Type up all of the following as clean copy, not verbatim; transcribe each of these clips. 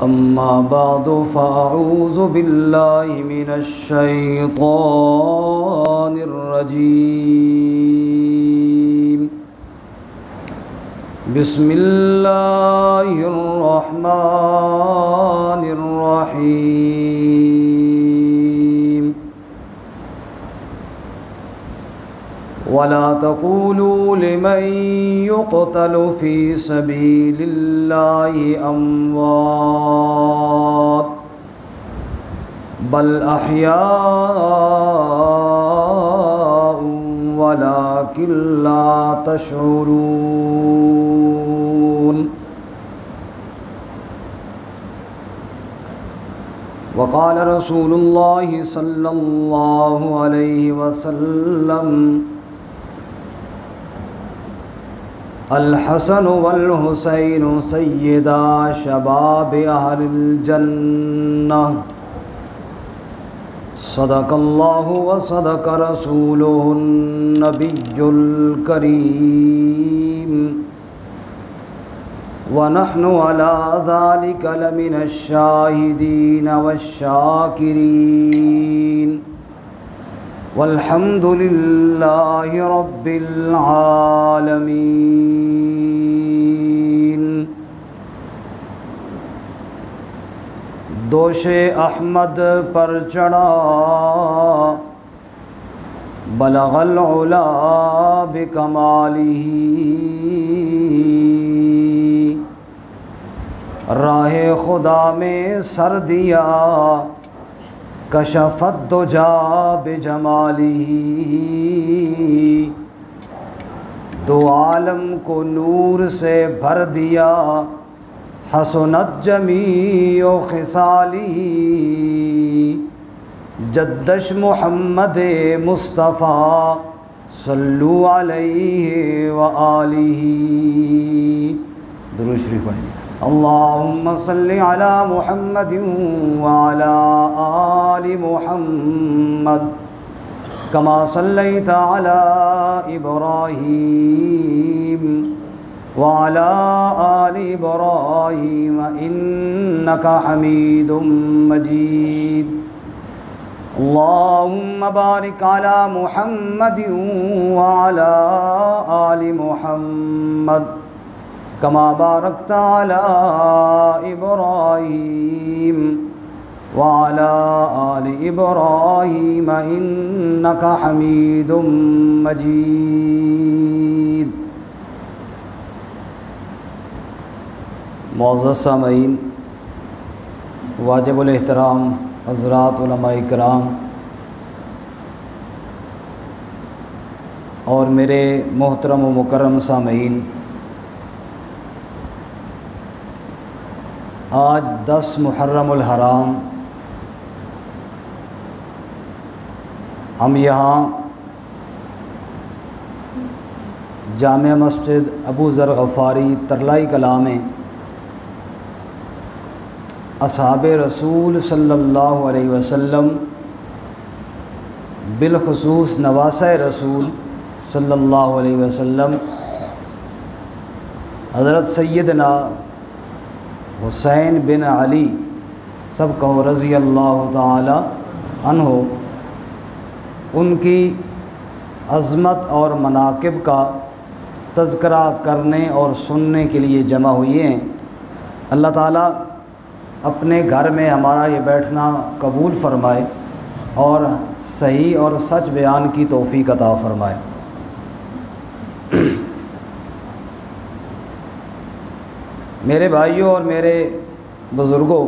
अम्मा बादु फ़अऊज़ु बिल्लाहि मिनश शैतानिर रजीम। बिस्मिल्लाहिर रहमानिर रहीम। वला तक़ूलू लिमन युक़तलु फ़ी सबीलिल्लाहि अम्वात बल अहयाउ वलाकिन ला तशऊरून। वक़ाल रसूलुल्लाहि सल्लल्लाहु अलैहि वसल्लम अल हसन वल हुसैन सय्यदा शबाब अहलिल जन्नह। सदक़ल्लाहु व सदक़ रसूलुहुन नबियुल करीम व नहनु अला ज़ालिका लमिनश शाहिदीन वश्शाकिरीन वल्हम्दुलिल्लाहि रब्बिल आलमीन। दोशे अहमद पर चढ़ा बलगल उला बिकमालिही। राहे खुदा में सर दिया कशफत दुजा बिजमालिही। दो आलम को नूर से भर दिया हसनत जमीओ खिसालिही। जद्दश मुहम्मद मुस्तफ़ा सल्लु अलैहि व आलिही। दुरूद शरीफ पढ़ेंगे। अल्लाहुम्मा सल्लि अला मुहम्मदिन व अला आलि मुहम्मद कमा सल्लैता अला इब्राहीम व अला आलि इब्राहीम इन्नका हमीदुम मजीद। अल्लाहुम्मा बारिक अला मुहम्मदिन व अला आलि मुहम्मद कमा बारकता अला इब्राहीम व अला आलि इब्राहीम इन्नका हमीदुम मजीद। मुअज़्ज़ज़ सामईन, वाजिबुल एहतराम हज़रात उलमाए किराम और मेरे मोहतरम व मुकर्रम सामईन, आज 10 मुहर्रमुल हराम हम यहाँ जामिया मस्जिद अबू ज़र ग़फ़ारी तरलाई कलां में असहाबे रसूल सल्लल्लाहु अलैहि वसल्लम बिलख़ुसूस नवासे रसूल सल्लल्लाहु अलैहि वसल्लम हज़रत सैयदना हुसैन बिन अली सब कहो रज़ी अल्लाह ताला अन्हो, उनकी अज़मत और मनाक़िब का तज़किरा करने और सुनने के लिए जमा हुए हैं। अल्लाह ताला अपने घर में हमारा ये बैठना कबूल फ़रमाए और सही और सच बयान की तौफ़ीक़ अता फ़रमाए। मेरे भाइयों और मेरे बुज़ुर्गों,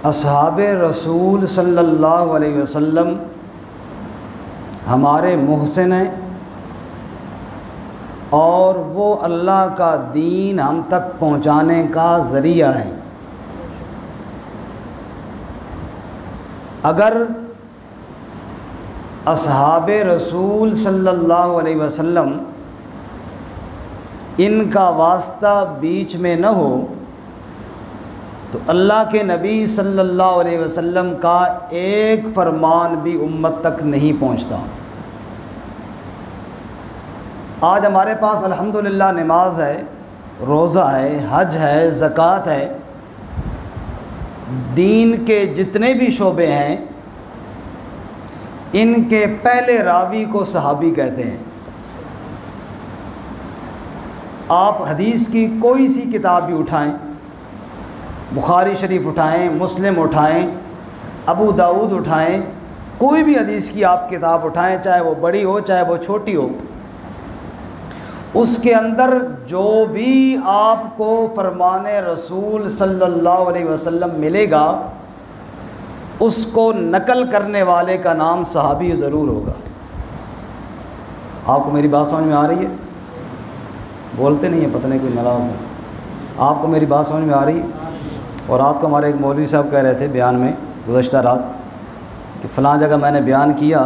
असहाबे रसूल सल्लल्लाहु अलैहि वसल्लम हमारे मुहसिन हैं और वो अल्लाह का दीन हम तक पहुँचाने का ज़रिया है। अगर असहाबे रसूल सल्लल्लाहु अलैहि वसल्लम इनका वास्ता बीच में न हो तो अल्लाह के नबी सल्लल्लाहु अलैहि वसल्लम का एक फ़रमान भी उम्मत तक नहीं पहुंचता। आज हमारे पास अल्हम्दुलिल्लाह नमाज है, रोज़ा है, हज है, ज़कात है, दीन के जितने भी शोबे हैं, इनके पहले रावी को सहाबी कहते हैं। आप हदीस की कोई सी किताब भी उठाएं, बुखारी शरीफ उठाएं, मुस्लिम उठाएं, अबू दाऊद उठाएं, कोई भी हदीस की आप किताब उठाएं, चाहे वो बड़ी हो चाहे वो छोटी हो, उसके अंदर जो भी आपको फरमाने रसूल सल्लल्लाहु अलैहि वसल्लम मिलेगा, उसको नकल करने वाले का नाम सहाबी ज़रूर होगा। आपको मेरी बात समझ में आ रही है? बोलते नहीं है, पता नहीं कोई नाराज़ है। आपको मेरी बात समझ में आ रही है? और रात को हमारे एक मौलवी साहब कह रहे थे बयान में, गुज़श्ता रात, कि फ़लाँ जगह मैंने बयान किया,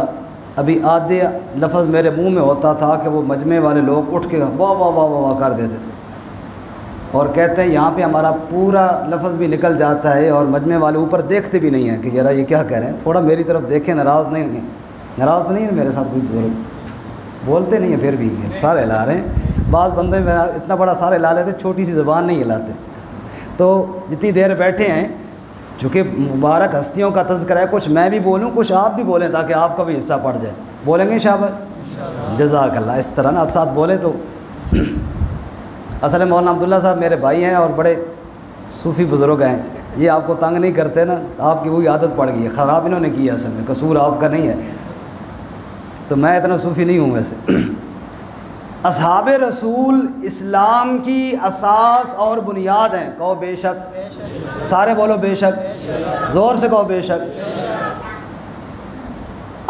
अभी आधे लफ्ज़ मेरे मुंह में होता था कि वो मजमे वाले लोग उठ के वाह वाह वाह वाह वाह कर देते थे, और कहते हैं यहाँ पे हमारा पूरा लफ्ज़ भी निकल जाता है और मजमे वाले ऊपर देखते भी नहीं हैं कि यार ये क्या कह रहे हैं, थोड़ा मेरी तरफ देखें, नाराज़ नहीं हैं। नाराज़ तो नहीं है मेरे साथ कोई बुजुर्ग? बोलते नहीं है, फिर भी सारे हिला रहे हैं। बाज़ बंदे इतना बड़ा सारे हिला लेते, छोटी सी ज़बान नहीं हिलाते। तो जितनी देर बैठे हैं, चूँकि मुबारक हस्तियों का तज़किरा है, कुछ मैं भी बोलूँ, कुछ आप भी बोलें, ताकि आपका भी हिस्सा पड़ जाए। बोलेंगे शाबाश, जज़ाकल्लाह। इस तरह ना आप साथ बोले तो। असल में मौलाना अब्दुल्ला साहब मेरे भाई हैं और बड़े सूफ़ी बुज़ुर्ग हैं, ये आपको तंग नहीं करते ना, आपकी वही आदत पड़ गई है। ख़राब इन्होंने की है, असल में कसूर आपका नहीं है। तो मैं इतना सूफ़ी नहीं हूँ वैसे। असहाबे रसूल इस्लाम की असास और बुनियाद हैं। कहो बेशक, सारे बोलो बेशक, ज़ोर से कहो बेशक।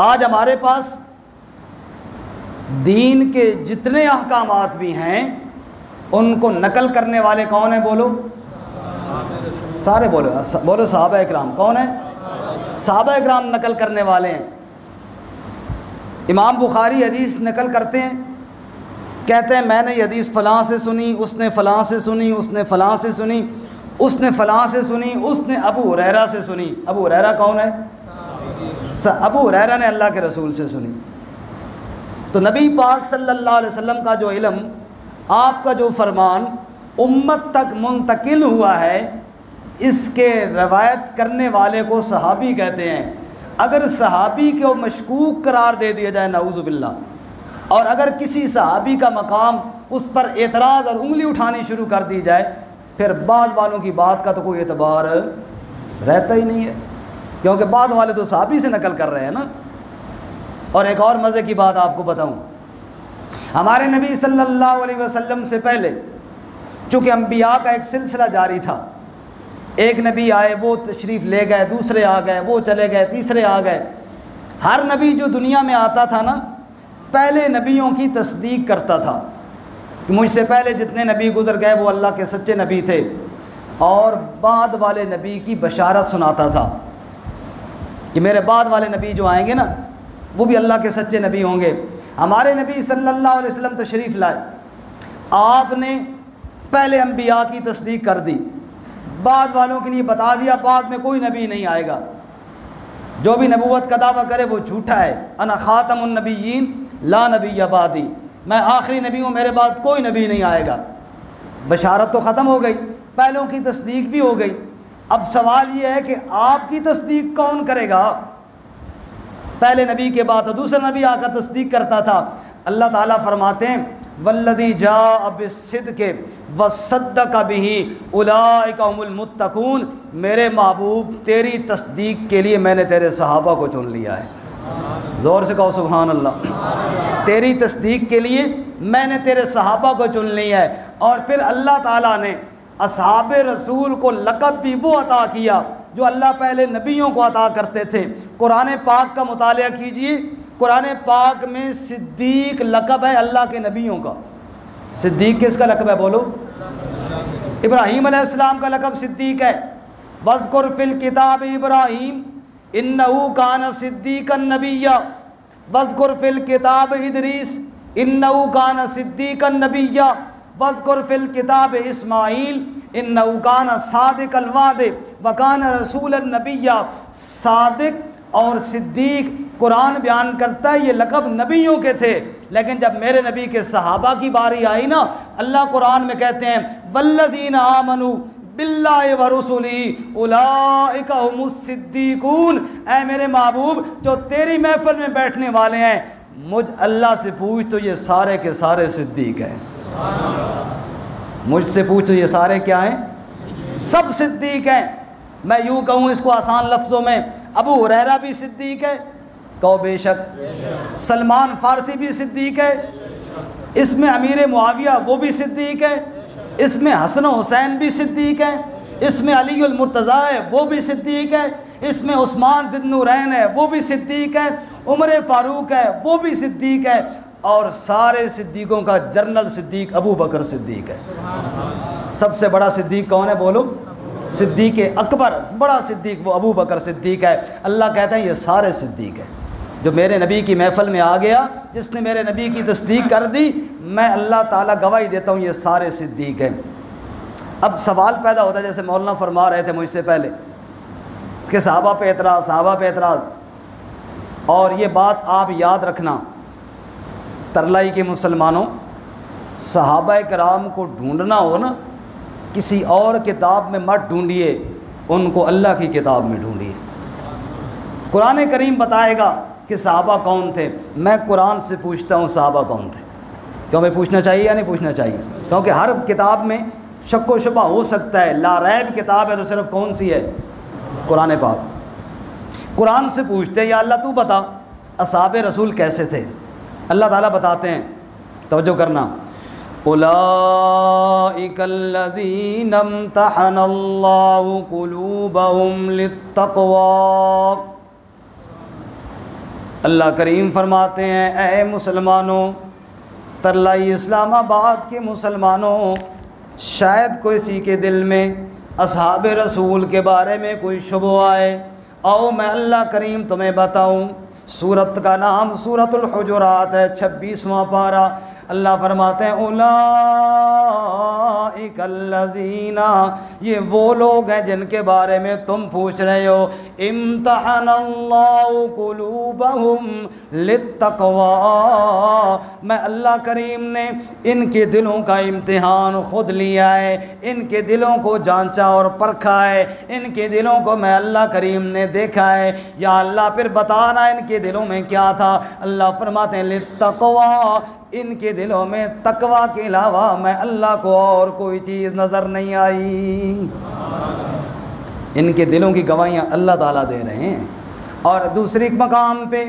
आज हमारे पास दीन के जितने अहकामात भी हैं, उनको नकल करने वाले कौन है? बोलो, सारे बोलो, बोलो सहाबा इकराम। कौन है? सहाबा इकराम नकल करने वाले हैं। इमाम बुखारी हदीस नकल करते हैं, कहते हैं मैंने ये हदीस फ़लाँ से सुनी, उसने फ़लाँ से सुनी, उसने फ़लाँ से सुनी, उसने फ़लाँ से सुनी, उसने अबू हुरैरा से सुनी। अबू हुरैरा कौन है? अबू हुरैरा ने अल्लाह के रसूल से सुनी। तो नबी पाक सल्लल्लाहु अलैहि वसल्लम का जो इल्म, आपका जो फरमान उम्मत तक मुंतकिल हुआ है, इसके रवायत करने वाले को सहाबी कहते हैं। अगर सहाबी को मशकूक करार दे दिया जाए, नाऊज़ु बिल्लाह, और अगर किसी सहाबी का मकाम, उस पर एतराज़ और उंगली उठानी शुरू कर दी जाए, फिर बाद वालों की बात का तो कोई एतबार रहता ही नहीं है, क्योंकि बाद वाले तो सहाबी से नकल कर रहे हैं ना। और एक और मज़े की बात आपको बताऊं, हमारे नबी सल्लल्लाहु अलैहि वसल्लम से पहले चूँकि अम्बिया का एक सिलसिला जारी था, एक नबी आए, वो तशरीफ़ ले गए, दूसरे आ गए, वो चले गए, तीसरे आ गए। हर नबी जो दुनिया में आता था ना, पहले नबियों की तस्दीक करता था कि मुझसे पहले जितने नबी गुज़र गए वो अल्लाह के सच्चे नबी थे, और बाद वाले नबी की बशारत सुनाता था कि मेरे बाद वाले नबी जो आएंगे ना, वो भी अल्लाह के सच्चे नबी होंगे। हमारे नबी सल्लल्लाहु अलैहि वसल्लम तशरीफ़ लाए, आपने पहले अम्बिया की तस्दीक कर दी, बाद वालों के लिए बता दिया बाद में कोई नबी नहीं आएगा, जो भी नबूवत का दावा करे वो झूठा है। अना ख़ातमुन नबिय्यीन ला नबी बादी, मैं आखिरी नबी हूँ, मेरे बाद कोई नबी नहीं आएगा। बशारत तो ख़त्म हो गई, पहलों की तस्दीक भी हो गई। अब सवाल ये है कि आपकी तस्दीक कौन करेगा? पहले नबी के बाद तो दूसरा नबी आकर तस्दीक करता था। अल्लाह ताला फरमाते हैं वल्लज़ी जाअ बिस्सिद्क़ि वसद्दक़ बिही उलाइका हुमुल मुत्तक़ून, मेरे महबूब तेरी तस्दीक के लिए मैंने तेरे सहाबा को चुन लिया है। ज़ोर से कहो सुभान अल्लाह। तेरी तस्दीक के लिए मैंने तेरे सहाबा को चुन लिया है। और फिर अल्लाह ताला ने असहाबे रसूल को लक़ब भी वो अता किया जो अल्लाह पहले नबियों को अता करते थे। कुरान पाक का मुतालिया कीजिए, कुरान पाक में सिद्दीक लक़ब है अल्लाह के नबियों का। सिद्दीक किसका लक़ब है? बोलो। इब्राहीम अलैहिस्सलाम का लक़ब सिद्दीक है। वज़्कुर फ़िल किताब इब्राहीम इन्नहु कान सिद्दीकन नबिय्या, वज़्कुर फ़िल किताब इदरीस इन्नहु कान सिद्दीकन नबिय्या, वज़्कुर फ़िल किताब इस्माईल इन्नहु कान सादिक़ल वादे व कान रसूलन नबिय्या। सादिक और सिद्दीक कुरान बयान करता है ये लक़ब नबियों के थे, लेकिन जब मेरे नबी के सहाबा की बारी आई ना, अल्लाह कुरान में कहते हैं वल्लज़ीना आमनू बिल्लाहि व रसूलिही उलाइका हुमुस सिद्दीकून। ऐ मेरे महबूब, जो तेरी महफिल में बैठने वाले हैं, मुझ अल्लाह से पूछ तो ये सारे के सारे सिद्दीक हैं। मुझसे पूछ तो ये सारे क्या हैं? सब सिद्दीक हैं। मैं यूँ कहूँ इसको आसान लफ्ज़ों में, अबू हुरैरा भी सिद्दीक है, कहो बेशक। सलमान फ़ारसी भी सिद्दीक है, इसमें अमीर मुआविया वो भी सिद्दीक है, इसमें हसन हुसैन भी सिद्दीक है, इसमें अलीउल मुर्तज़ा है वो भी सिद्दीक है, इसमें उस्मान ज़ुन्नूरैन है वो भी सिद्दीक है, उमर फ़ारूक है वो भी सिद्दीक है, और सारे सिद्दीकों का जनरल सिद्दीक अबू बकर सिद्दीक है। सबसे बड़ा सिद्दीक कौन है बोलो? सिद्दीक अकबर, बड़ा सिद्दीक वो अबू बकर सिद्दीक है। अल्लाह कहता है ये सारे सिद्दीक हैं। जो मेरे नबी की महफ़िल में आ गया, जिसने मेरे नबी की तस्दीक कर दी, मैं अल्लाह ताला गवाही देता हूँ ये सारे सिद्दीक हैं। अब सवाल पैदा होता है, जैसे मौलाना फरमा रहे थे मुझसे पहले कि सहाबा पे एतराज़, सहाबा पे एतराज़। और ये बात आप याद रखना, तरलाई के मुसलमानों, सहाबा कराम को ढूंढना हो ना, किसी और किताब में मत ढूंढिए, उनको अल्लाह की किताब में ढूंढिए। कुरान करीम बताएगा कि सहाबा कौन थे। मैं कुरान से पूछता हूँ सहाबा कौन थे। क्यों, मैं पूछना चाहिए या नहीं पूछना चाहिए? क्योंकि हर किताब में शक व शुबा हो सकता है। ला रैब किताब है तो सिर्फ कौन सी है? कुरान पाक। कुरान से पूछते हैं या अल्लाह तू बता असहाबे रसूल कैसे थे। अल्लाह ताला बताते हैं, तवज्जो करना, उलाइकल्लज़ीना इम्तहनल्लाहु कुलूबहुम लित्तक़वा। अल्लाह करीम फरमाते हैं, ऐ मुसलमानों, तरलाई इस्लामाबाद के मुसलमानों, शायद किसी के दिल में असहाबे रसूल के बारे में कोई शुबह आए, आओ मैं अल्लाह करीम तुम्हें बताऊं। सूरत का नाम सूरतुल हुजुरात है, 26वां पारा। अल्लाह फरमाते हैं उलाइकल्लज़ीना, ये वो लोग हैं जिनके बारे में तुम पूछ रहे हो। इम्तहनल्लाहु कुलूबहुम लित्तक़वा, मैं अल्लाह करीम ने इनके दिलों का इम्तिहान ख़ुद लिया है, इनके दिलों को जांचा और परखा है, इनके दिलों को मैं अल्लाह करीम ने देखा है। या अल्लाह फिर बताना इनके दिलों में क्या था। अल्लाह फरमाते हैं लित्तक़वा, इनके दिलों में तकवा के अलावा मैं अल्लाह को और कोई चीज़ नज़र नहीं आई। इनके दिलों की गवाहियाँ अल्लाह ताला दे रहे हैं। और दूसरी मकाम पे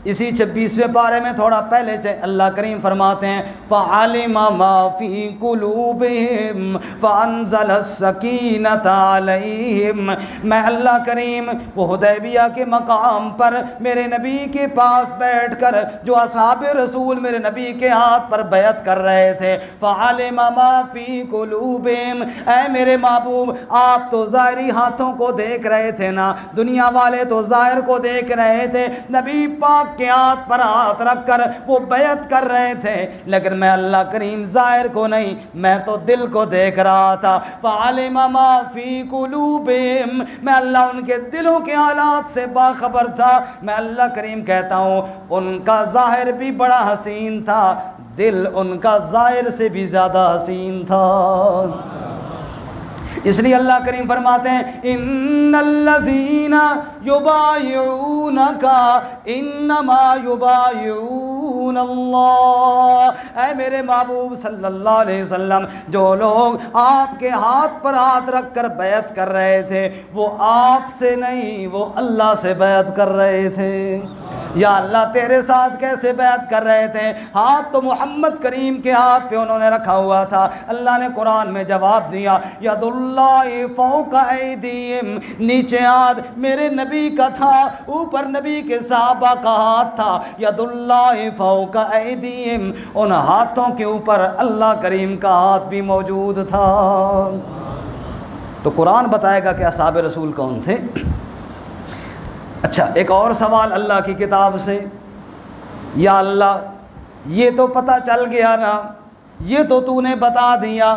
इसी 26वें पारे में थोड़ा पहले अल्लाह करीम फरमाते हैं फ़अलिमा मा फ़ी कुलूबिहिम फ़अंज़लस्सकीनता अलैहिम। मैं अल्लाह करीम वो हुदैबिया के मकाम पर मेरे नबी के पास बैठकर जो असहाबे रसूल मेरे नबी के हाथ पर बैत कर रहे थे, फ़अलिमा मा फ़ी कुलूबिहिम, ऐ मेरे महबूब आप तो ज़ाहिरी हाथों को देख रहे थे ना, दुनिया वाले तो ज़ाहिर को देख रहे थे। नबी पाक के हाथ पर हाथ रखकर वो बैत कर रहे थे, लेकिन मैं अल्लाह करीम ज़ाहिर को नहीं, मैं तो दिल को देख रहा था। फ़अलिमा मा फ़ी कुलूबिहिम, मैं अल्लाह उनके दिलों के हालात से बाखबर था। मैं अल्लाह करीम कहता हूँ उनका ज़ाहिर भी बड़ा हसीन था, दिल उनका ज़ाहिर से भी ज़्यादा हसीन था। इसलिए अल्लाह करीम फरमाते हैं इन्नल्लज़ीना युबायिऊनका इन्नमा युबायिऊनल्लाह। ऐ मेरे महबूब सल्लल्लाहु अलैहि वसल्लम, जो लोग आपके हाथ पर हाथ रख कर बैत कर रहे थे वो आपसे नहीं, वो अल्लाह से बैत कर रहे थे। या अल्लाह तेरे साथ कैसे बैत कर रहे थे? हाथ तो मोहम्मद करीम के हाथ पे उन्होंने रखा हुआ था। अल्लाह ने कुरान में जवाब दिया यदुल्लाहि फौका ऐदीहिम, नीचे हाथ मेरे नबी का था, ऊपर नबी के सहाबा का हाथ था। यदुल्लाहि फौका ऐदीहिम, उन हाथों के ऊपर अल्लाह करीम का हाथ भी मौजूद था। तो कुरान बताएगा कि असहाबे रसूल कौन थे। अच्छा, एक और सवाल अल्लाह की किताब से, या अल्लाह ये तो पता चल गया ना, ये तो तूने बता दिया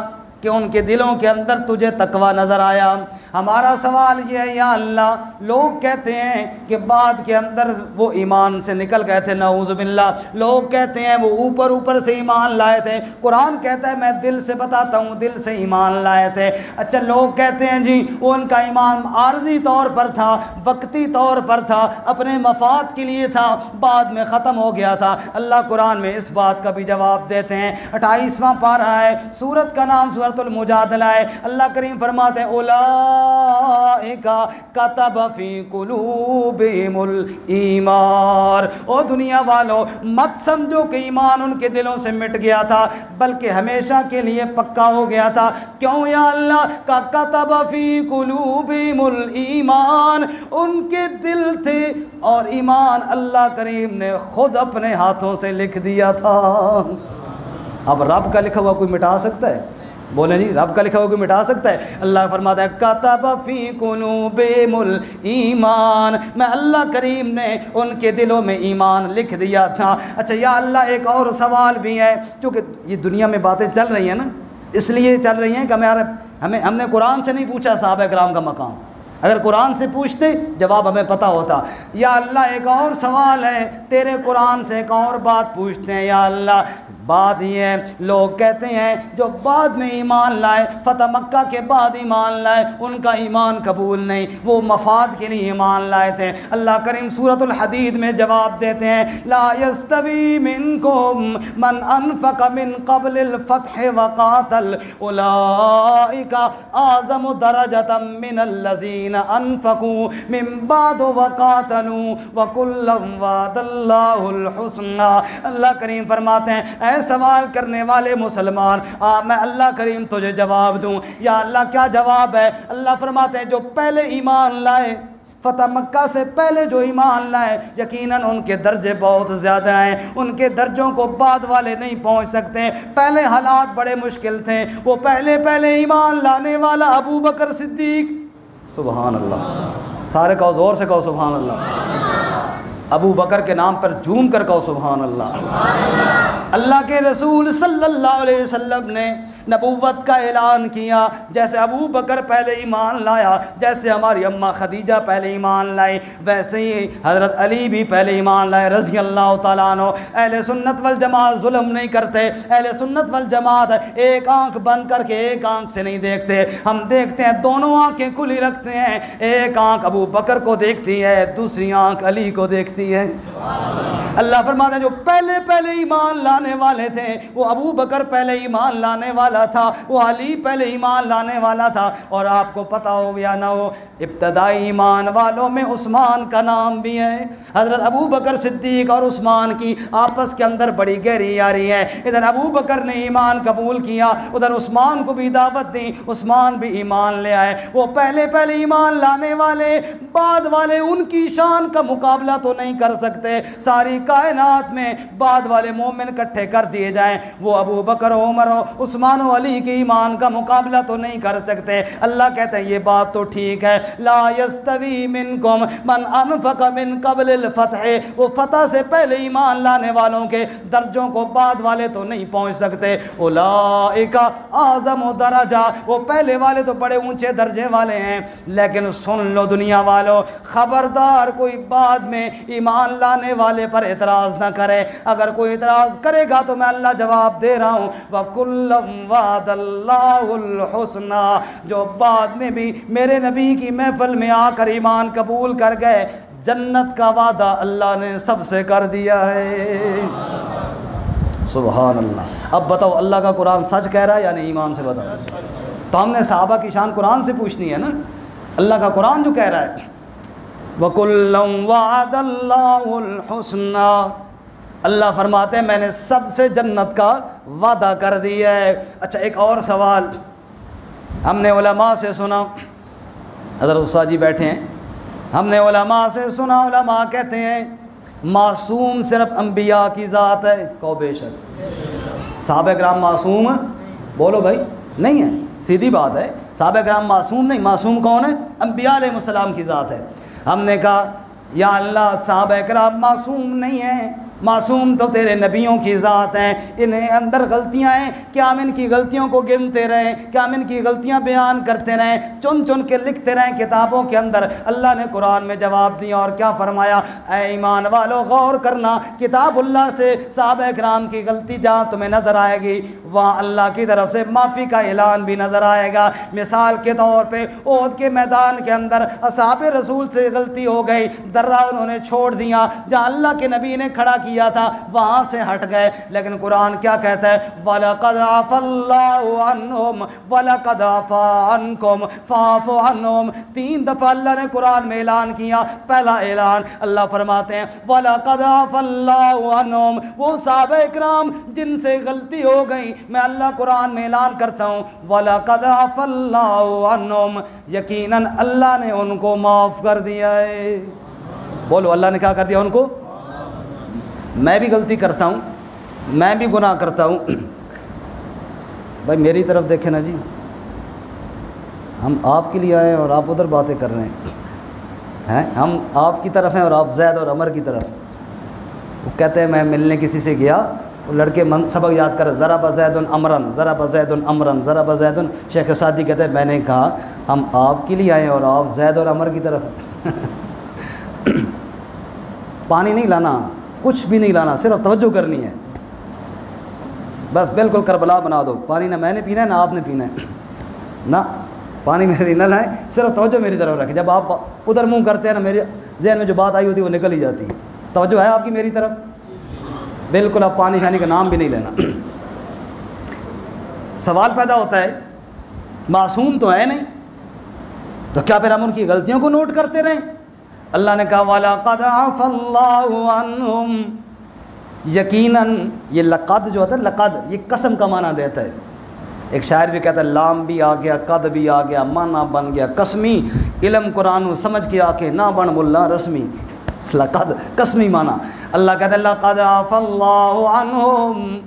कि उनके दिलों के अंदर तुझे तकवा नज़र आया। हमारा सवाल ये है या अल्लाह, लोग कहते हैं कि बाद के अंदर वो ईमान से निकल गए थे, नऊज़ बिल्लाह। लोग कहते हैं वो ऊपर ऊपर से ईमान लाए थे। कुरान कहता है मैं दिल से बताता हूँ, दिल से ईमान लाए थे। अच्छा, लोग कहते हैं जी वो उनका ईमान आर्जी तौर पर था, वक्ती तौर पर था, अपने मफाद के लिए था, बाद में ख़त्म हो गया था। अल्लाह कुरान में इस बात का भी जवाब देते हैं। 28वां पारा है, सूरत का नाम सूरतुल मुजादला है। अल्लाह करीम फरमाते हैं उलाइका कतब फी कुलूबिहिमुल ईमान। ओ दुनिया वालों, मत समझो कि ईमान उनके दिलों से मिट गया था, बल्कि हमेशा के लिए पक्का हो गया था। क्यों या अल्लाह? का कतब फी कुलूबिहिमुल ईमान, उनके दिल थे और ईमान अल्लाह करीम ने खुद अपने हाथों से लिख दिया था। अब रब का लिखा हुआ कोई मिटा सकता है? बोले जी, रब का लिखा हुआ कोई मिटा सकता है? अल्लाह फरमाता है कतब फी कुलूबिहिमुल ईमान, मैं अल्लाह करीम ने उनके दिलों में ईमान लिख दिया था। अच्छा या अल्लाह, एक और सवाल भी है, क्योंकि ये दुनिया में बातें चल रही हैं ना, इसलिए चल रही हैं कि हमने कुरान से नहीं पूछा साहबा किराम का मकाम। अगर कुरान से पूछते जवाब हमें पता होता। या अल्लाह, एक और सवाल है, तेरे कुरान से एक और बात पूछते हैं। या अल्लाह, बात ये है, लोग कहते हैं जो बाद में ईमान लाए, फ़तह मक्का के बाद ईमान लाए, उनका ईमान कबूल नहीं, वो मफाद के लिए ईमान लाए थे। अल्लाह करीम सूरतुल हदीद में जवाब देते हैं ला यस्तवी मिनकुम मन अनफ़क़ मिन क़ब्लिल फ़त्ह व क़ातल उलाइका आज़मु दरजतम मिनल्लज़ीना अनफ़क़ू मिन बाद व क़ातलू व कुल्लन वअदल्लाहुल हुस्ना। अल्लाह करीम फरमाते हैं सवाल करने वाले मुसलमान, मैं अल्लाह करीम तुझे जवाब दूं। या अल्लाह, क्या जवाब है? अल्लाह फरमाते हैं जो पहले ईमान लाए, फ़तह मक्का से पहले जो ईमान लाए, यकीनन उनके दर्जे बहुत ज़्यादा हैं, उनके दर्जों को बाद वाले नहीं पहुंच सकते। पहले हालात बड़े मुश्किल थे, वो पहले ईमान लाने वाला अबू बकर सिद्दीक, सुभान अल्लाह, सारे कहो ज़ोर से कहो सुभान अल्लाह, अबू बकर के नाम पर झूम कर कहो सुभान अल्लाह। अल्लाह के रसूल सल्लल्लाहु अलैहि वसल्लम ने नबूवत का ऐलान किया। जैसे अबू बकर पहले ईमान लाया, जैसे हमारी अम्मा खदीजा पहले ईमान लाई, वैसे ही हज़रत अली भी पहले ईमान लाए रज़ी अल्लाह तआला अन्हु। अहले सुन्नत वल जमात जुल्म नहीं करते। अहले सुन्नत वल जमात एक आँख बंद करके एक आँख से नहीं देखते, हम देखते हैं दोनों आँखें खुली रखते हैं। एक आँख अबू बकर को देखती है, दूसरी आँख अली को देखती है। अल्लाह फरमाता है जो पहले ईमान लाने वाले थे, वो अबू बकर पहले ईमान लाने वाला था, वो अली पहले ईमान लाने वाला था। और आपको पता हो या ना हो, इब्तदाई ईमान वालों में उस्मान का नाम भी है। हज़रत अबू बकर सिद्दीक और उस्मान की आपस के अंदर बड़ी गहरी यारी है। इधर अबू बकर ने ईमान कबूल किया, उधर उस्मान को भी दावत दी, उस्मान भी ईमान ले आए। वो पहले ईमान लाने वाले, बाद वाले उनकी शान का मुकाबला तो नहीं कर सकते। सारी कायनात में बाद वाले मोमिन इकट्ठे कर दिए जाएं, वो अबू बकर, उमर, उस्मान और अली के ईमान का मुकाबला तो नहीं कर सकते। अल्लाह कहते हैं ये बात तो ठीक है, ला यस्तवी मिनकुम मन अनफ़क़ मिन क़ब्लिल फ़त्ह, वो फतह से पहले ईमान लाने वालों के दर्जों को बाद वाले तो नहीं पहुँच सकते। उलाइका आज़म दरजा, वो पहले वाले तो बड़े ऊँचे दर्जे वाले हैं। लेकिन सुन लो दुनिया वालों, ख़बरदार कोई बाद में ईमान लाने वाले पर एतराज़ ना करे। अगर कोई एतराज़ करेगा तो मैं अल्लाह जवाब दे रहा हूँ वकुल्लम वअदल्लाहुल हुस्ना, जो बाद में भी मेरे नबी की महफिल में आकर ईमान कबूल कर गए, जन्नत का वादा अल्लाह ने सबसे कर दिया है। सुभान अल्लाह। अब बताओ अल्लाह का कुरान सच कह रहा है या नहीं? ईमान से बताओ। तो हमने सहाबा की शान कुरान से पूछनी है ना। अल्लाह का कुरान जो कह रहा है वकुल्लम वअदल्लाहुल हुस्ना, अल्लाह फरमाते हैं मैंने सबसे जन्नत का वादा कर दिया है। अच्छा, एक और सवाल हमने उलमा से सुना, हज़रत उस्ताद जी बैठे हैं, हमने उलमा से सुना, उलमा कहते हैं मासूम सिर्फ अंबिया की ज़ात है। कहो बेशक। सहाबा किराम मासूम, बोलो भाई, नहीं है, सीधी बात है। सहाबा किराम मासूम नहीं, मासूम कौन है? अंबिया अलैहिस्सलाम की ज़ात है। हमने कहा या अल्लाह, सहाबा किराम मासूम नहीं है, मासूम तो तेरे नबियों की ज़ात हैं, इन्हें अंदर गलतियाँ हैं, क्या हम इनकी गलतियों को गिनते रहें, क्या हम इनकी गलतियाँ बयान करते रहें, चुन चुन के लिखते रहें किताबों के अंदर। अल्लाह ने कुरान में जवाब दिया और क्या फरमाया, ऐ ईमान वालों गौर करना, किताबुल्लाह से सहाबा किराम की गलती जहाँ तुम्हें नज़र आएगी वहाँ अल्लाह की तरफ से माफ़ी का ऐलान भी नज़र आएगा। मिसाल के तौर पे ओहद के मैदान के अंदर असहाबे रसूल से गलती हो गई, दर्रा उन्होंने छोड़ दिया, जहाँ अल्लाह के नबी ने खड़ा किया था वहाँ से हट गए। लेकिन कुरान क्या कहता है, वलक़द अफ़ल्लाहु अन्हुम वलक़द अफ़ा अन्कुम फ़अफ़ु अन्हुम। 3 दफ़ा अल्लाह ने कुरान में ऐलान किया। पहला ऐलान अल्लाह फरमाते हैं वलक़द अफ़ल्लाहु अन्हुम, वो सहाबा इकराम जिनसे गलती हो गई मैं अल्लाह कुरान में ऐलान करता हूँ वलक़द अफ़ल्लाहु अन्हुम, यकीनन अल्लाह ने उनको माफ़ कर दिया है। बोलो अल्लाह ने क्या कर दिया उनको। मैं भी गलती करता हूँ, मैं भी गुनाह करता हूँ। भाई मेरी तरफ देखें ना जी, हम आपके लिए आए और आप उधर बातें कर रहे हैं। हम आपकी तरफ हैं और आप जैद और अमर की तरफ। वो कहते हैं मैं मिलने किसी से गया, वो लड़के सबक याद कर, ज़रा बज़ैदुन अमरन, ज़रा बज़ैदुन अमरन, ज़रा बज़ैदुन। शेख सादी कहते हैं मैंने कहा हम आपके लिए आए और आप जैद और अमर की तरफ। पानी नहीं लाना, कुछ भी नहीं लाना, सिर्फ तवज्जो करनी है बस। बिल्कुल करबला बना दो, पानी ना मैंने पीना है ना आपने पीना है, ना पानी मेरे न लाए, सिर्फ तवज्जो मेरी तरफ रखें। जब आप उधर मुंह करते हैं ना, मेरे जहन में जो बात आई होती है वो निकल ही जाती है। तवज्जो है आपकी मेरी तरफ, बिल्कुल आप पानी शानी का नाम भी नहीं लेना। सवाल पैदा होता है मासूम तो है नहीं, तो क्या फिर हम उनकी गलतियों को नोट करते रहें। अल्लाह ने कहा वलक़द अफ़ल्लाहु अन्हुम, यकीनन ये लक़द जो होता है, लक़द ये कसम का माना देता है। एक शायर भी कहता है लाम भी आ गया, कद भी आ गया, माना बन गया कसमी, इल्म कुरान समझ के आके ना बन मुल्ला रस्मी। लक़द कसमी माना। अल्लाह कहता है लक़द अफ़ल्लाहु अन्हुम,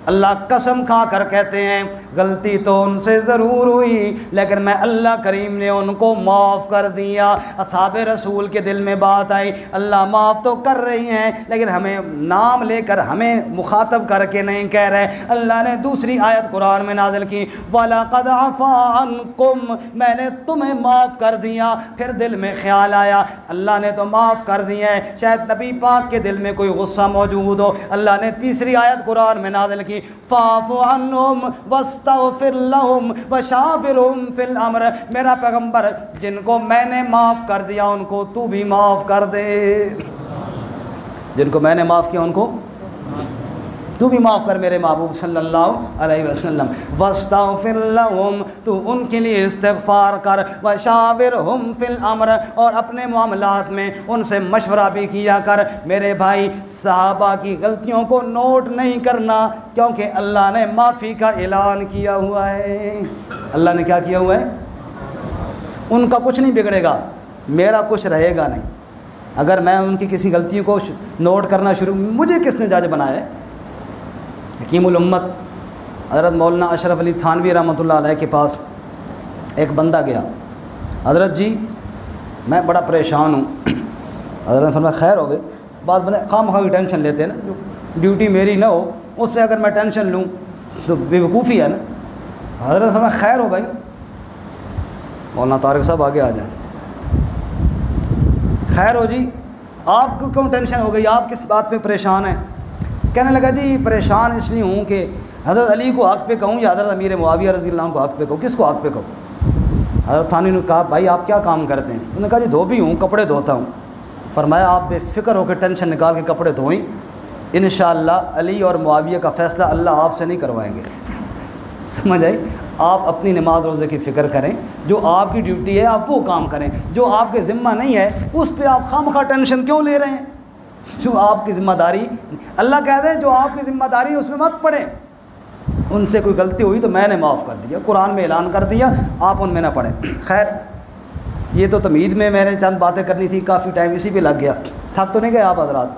अल्लाह कसम खा कर कहते हैं गलती तो उनसे ज़रूर हुई लेकिन मैं अल्लाह करीम ने उनको माफ़ कर दिया। असहाबे रसूल के दिल में बात आई, अल्लाह माफ़ तो कर रही हैं लेकिन हमें नाम लेकर हमें मुखातब करके नहीं कह रहे। अल्लाह ने दूसरी आयत कुरान में नाज़िल की वलक़द अफ़ा अन्कुम, मैंने तुम्हें माफ़ कर दिया। फिर दिल में ख़्याल आया अल्लाह ने तो माफ़ कर दिया है, शायद नबी पाक के दिल में कोई गुस्सा मौजूद हो। अल्लाह ने तीसरी आयत कुरान में नाज़िल की फ़अफ़ु अन्हुम वस्तग़फ़िर लहुम वशाविरहुम फ़िल अम्र, मेरा पैगम्बर जिनको मैंने माफ़ कर दिया उनको तू भी माफ़ कर दे, जिनको मैंने माफ़ किया उनको तू भी माफ़ कर मेरे महबूब सल्लल्लाहु अलैहि वसल्लम। वस्तग़फ़िर लहुम, तू उनके लिए इस्तिग़फ़ार कर। वशाविरहुम फ़िल अम्र, और अपने मामलात में उनसे मशवरा भी किया कर। मेरे भाई सहाबा की गलतियों को नोट नहीं करना क्योंकि अल्लाह ने माफ़ी का ऐलान किया हुआ है। अल्लाह ने क्या किया हुआ है? उनका कुछ नहीं बिगड़ेगा, मेरा कुछ रहेगा नहीं। अगर मैं उनकी किसी गलती को नोट करना शुरू, मुझे किसने जज बनाया है? हकीमुल उम्मत हज़रत मौलाना अशरफ अली थानवी रहमतुल्लाह अलैह के पास एक बंदा गया, हज़रत जी मैं बड़ा परेशान हूँ। हज़रत ने फरमाया खैर हो गए, बात बने खामखा की टेंशन लेते हैं ना, जो ड्यूटी मेरी ना हो उस पर अगर मैं टेंशन लूँ तो बेवकूफ़ी है ना। हज़रत ने फरमाया खैर हो भाई, मौलाना तारिक साहब आगे आ जाएँ। खैर हो जी, आपको क्यों टेंशन हो गई, आप किस बात पे परेशान हैं? कहने लगा जी परेशान इसलिए हूँ कि हज़रत अली को हक़ पे कहूँ या हज़रत अमीर मुआविया रज़ी अल्लाह को हक़ पे कहूँ, किसको हक़ पे कहूँ? हज़रत थानवी ने कहा भाई आप क्या काम करते हैं? उन्होंने कहा जी धोबी हूँ, कपड़े धोता हूँ। फरमाया आप बेफ़िक्र होकर टेंशन निकाल के कपड़े धोएं, इंशाअल्लाह अली और मुआविया का फ़ैसला अल्लाह आपसे नहीं करवाएंगे। समझ आई? आप अपनी नमाज रोज़े की फ़िक्र करें, जो आपकी ड्यूटी है आप वो काम करें, जो आपके ज़िम्मा नहीं है उस पर आप खामखा टेंशन क्यों ले रहे हैं? जो आपकी ज़िम्मेदारी, अल्लाह कह दे जो आपकी ज़िम्मेदारी है उसमें मत पड़े। उनसे कोई गलती हुई तो मैंने माफ़ कर दिया, कुरान में ऐलान कर दिया, आप उनमें ना पड़े। खैर ये तो तमीद में मैंने चंद बातें करनी थी, काफ़ी टाइम इसी पे लग गया। थक तो नहीं गए आप हज़रात?